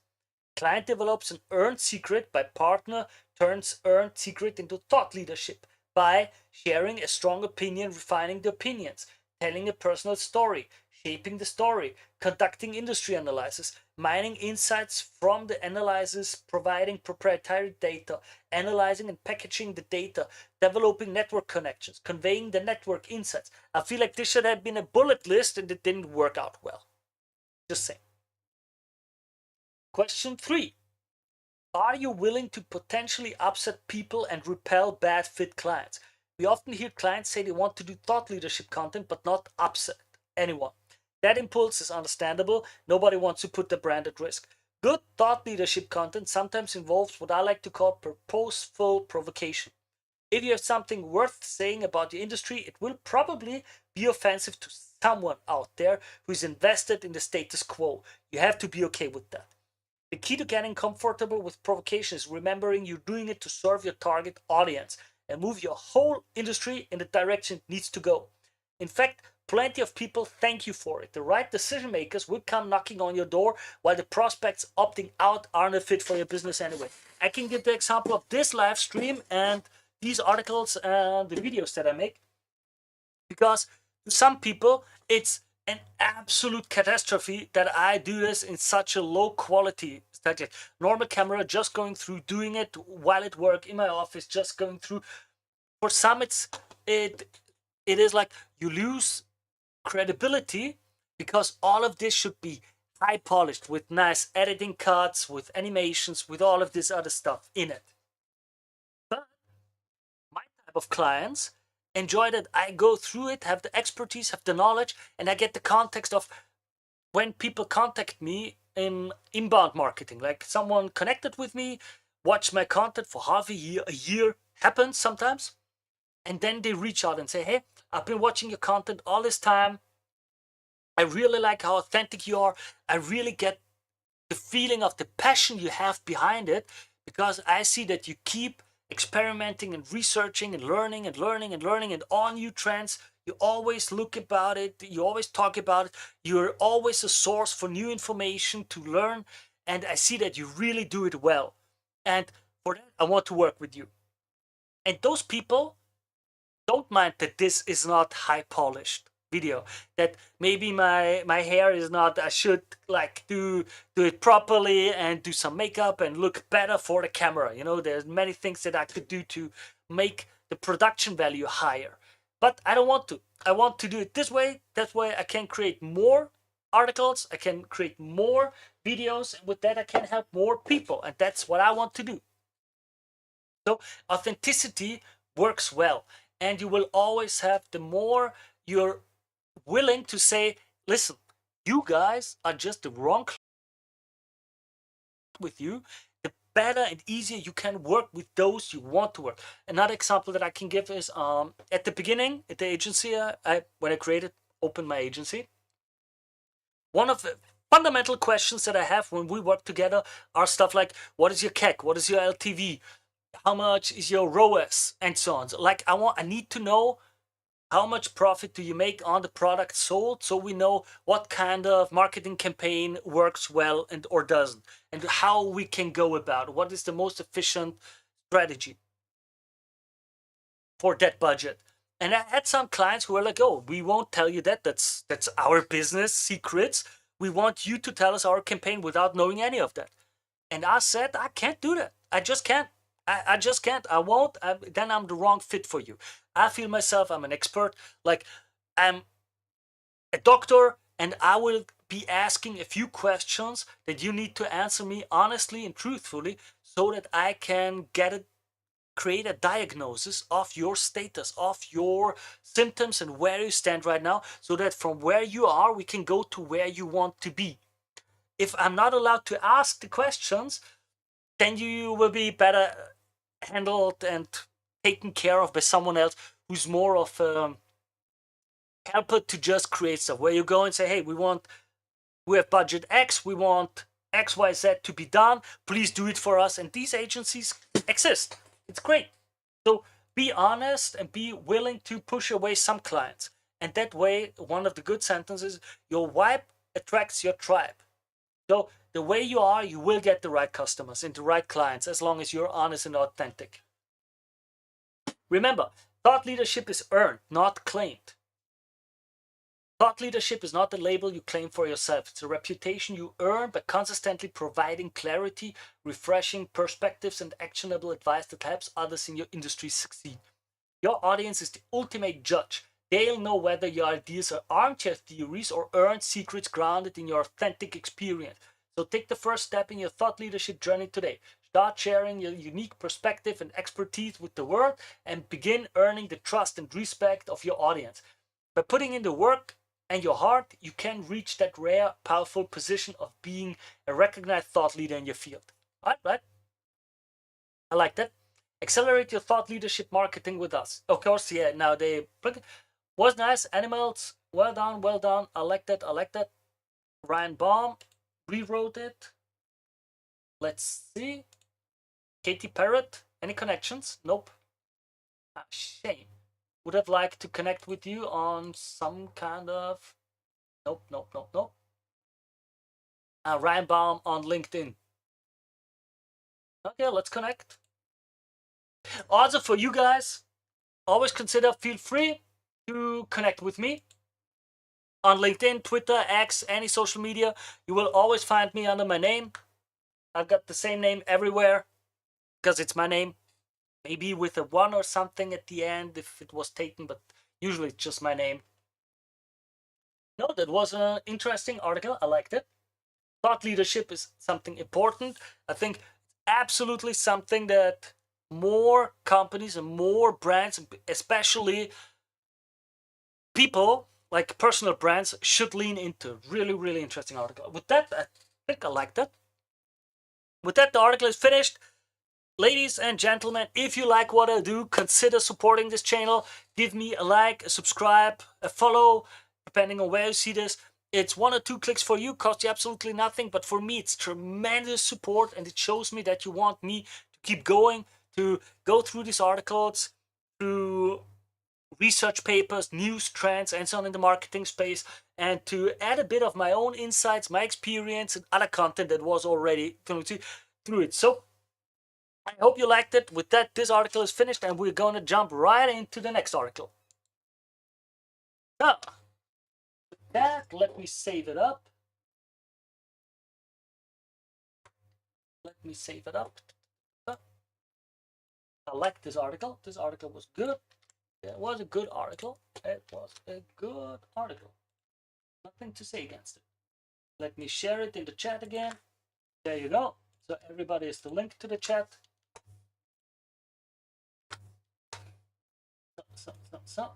Client develops an earned secret by partner turns earned secret into thought leadership by sharing a strong opinion, refining the opinions, telling a personal story, shaping the story, conducting industry analysis, mining insights from the analysis, providing proprietary data, analyzing and packaging the data, developing network connections, conveying the network insights. I feel like this should have been a bullet list and it didn't work out well. Just saying. Question 3. Are you willing to potentially upset people and repel bad fit clients? We often hear clients say they want to do thought leadership content but not upset anyone. That impulse is understandable. Nobody wants to put their brand at risk. Good thought leadership content sometimes involves what I like to call purposeful provocation. If you have something worth saying about your industry, it will probably be offensive to someone out there who is invested in the status quo. You have to be okay with that. The key to getting comfortable with provocation is remembering you're doing it to serve your target audience and move your whole industry in the direction it needs to go. In fact, plenty of people thank you for it. The right decision makers will come knocking on your door while the prospects opting out aren't a fit for your business anyway. I can give the example of this live stream and these articles and the videos that I make because to some people it's an absolute catastrophe that I do this in such a low quality. Like normal camera, just going through, doing it while at work in my office, just going through. For some, it is like you lose credibility because all of this should be high polished with nice editing cuts, with animations, with all of this other stuff in it. But my type of clients enjoy that I go through it, have the expertise, have the knowledge, and I get the context of when people contact me in inbound marketing. Like someone connected with me, watched my content for half a year happens sometimes, and then they reach out and say, hey, I've been watching your content all this time. I really like how authentic you are. I really get the feeling of the passion you have behind it because I see that you keep experimenting and researching and learning and learning and learning and all new trends. You always look about it. You always talk about it. You're always a source for new information to learn. And I see that you really do it well. And for that, I want to work with you. And those people don't mind that this is not high polished video, that maybe my hair is not, I should like do it properly and do some makeup and look better for the camera. There's many things that I could do to make the production value higher, but I don't want to. I want to do it this way. That way I can create more articles, I can create more videos, and with that I can help more people, and that's what I want to do. So authenticity works well, and you will always have, the more you're willing to say, listen, you guys are just the wrong with you, the better and easier you can work with those you want to work. Another example that I can give is at the beginning at the agency, when I opened my agency, one of the fundamental questions that I have when we work together are stuff like, what is your CAC? What is your LTV? How much is your ROAS? And so on. So like I need to know how much profit do you make on the product sold, so we know what kind of marketing campaign works well and or doesn't, and how we can go about it. What is the most efficient strategy for that budget. And I had some clients who were like, oh, we won't tell you that. That's our business secrets. We want you to tell us our campaign without knowing any of that. And I said, I can't do that. I just can't. I just can't. I won't. Then I'm the wrong fit for you. I feel myself, I'm an expert. Like, I'm a doctor, and I will be asking a few questions that you need to answer me honestly and truthfully so that I can create a diagnosis of your status, of your symptoms, and where you stand right now, so that from where you are, we can go to where you want to be. If I'm not allowed to ask the questions, then you will be better handled and taken care of by someone else who's more of a helper to just create stuff, where you go and say, hey, we have budget X, we want XYZ to be done, please do it for us. And these agencies exist. It's great. So be honest and be willing to push away some clients. And that way, one of the good sentences, your vibe attracts your tribe. So the way you are, you will get the right customers and the right clients as long as you're honest and authentic. Remember, thought leadership is earned, not claimed. Thought leadership is not a label you claim for yourself. It's a reputation you earn by consistently providing clarity, refreshing perspectives, and actionable advice that helps others in your industry succeed. Your audience is the ultimate judge. They'll know whether your ideas are armchair theories or earned secrets grounded in your authentic experience. So take the first step in your thought leadership journey today. Start sharing your unique perspective and expertise with the world and begin earning the trust and respect of your audience. By putting in the work and your heart, you can reach that rare, powerful position of being a recognized thought leader in your field. All right? I like that. Accelerate your thought leadership marketing with us. Of course, yeah, now they was nice. Animals, well done, well done. I like that, I like that. Ryan Baum rewrote it. Let's see. Katie Parrott, any connections? Nope. Ah, shame. Would have liked to connect with you on some kind of. Nope, nope, nope, nope. Ryan Baum on LinkedIn. Okay, let's connect. Also, for you guys, always feel free to connect with me on LinkedIn, Twitter, X, any social media. You will always find me under my name. I've got the same name everywhere because it's my name. Maybe with a 1 or something at the end if it was taken, but usually it's just my name. No, that was an interesting article. I liked it. Thought leadership is something important. I think absolutely something that more companies and more brands, especially people like personal brands, should lean into. Really, really interesting article. With that, I think I like that. With that, the article is finished. Ladies and gentlemen, if you like what I do, consider supporting this channel. Give me a like, a subscribe, a follow, depending on where you see this. It's 1 or 2 clicks for you, costs you absolutely nothing, but for me it's tremendous support, and it shows me that you want me to keep going, to go through these articles, through research papers, news, trends, and so on in the marketing space, and to add a bit of my own insights, my experience, and other content that was already through it. So I hope you liked it. With that, this article is finished, and we're going to jump right into the next article. So, with that, let me save it up. Let me save it up. I like this article. This article was good. It was a good article. It was a good article. Nothing to say against it. Let me share it in the chat again. There you go. So everybody is the link to the chat. So.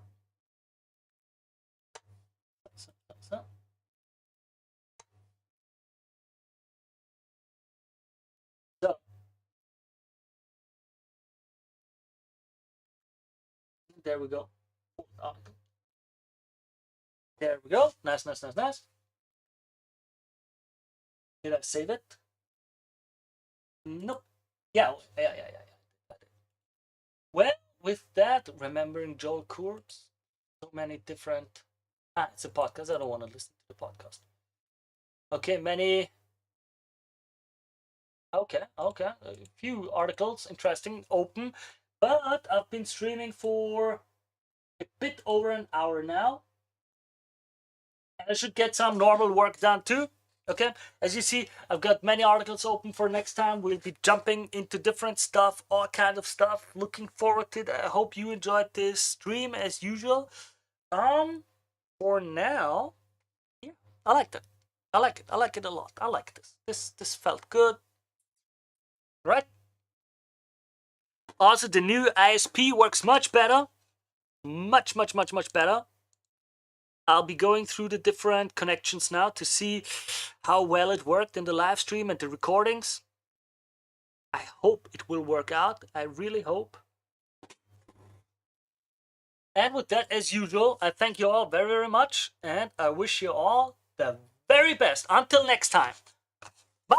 So there we go. There we go. Nice, nice, nice, nice. Did I save it? Nope. Yeah. Well, with that, remembering Joel Kurtz, so many different. It's a podcast. I don't want to listen to the podcast. Okay, many. Okay, a few articles, interesting, open, but I've been streaming for a bit over an hour now, and I should get some normal work done too. Okay, as you see, I've got many articles open for next time. We'll be jumping into different stuff, all kind of stuff. Looking forward to it. I hope you enjoyed this stream as usual. For now, yeah, I liked it. I like it. I like it a lot. I like this. This felt good, right? Also, the new ISP works much better. Much better. I'll be going through the different connections now to see how well it worked in the live stream and the recordings. I hope it will work out. I really hope. And with that, as usual, I thank you all very, very much, and I wish you all the very best. Until next time. Bye.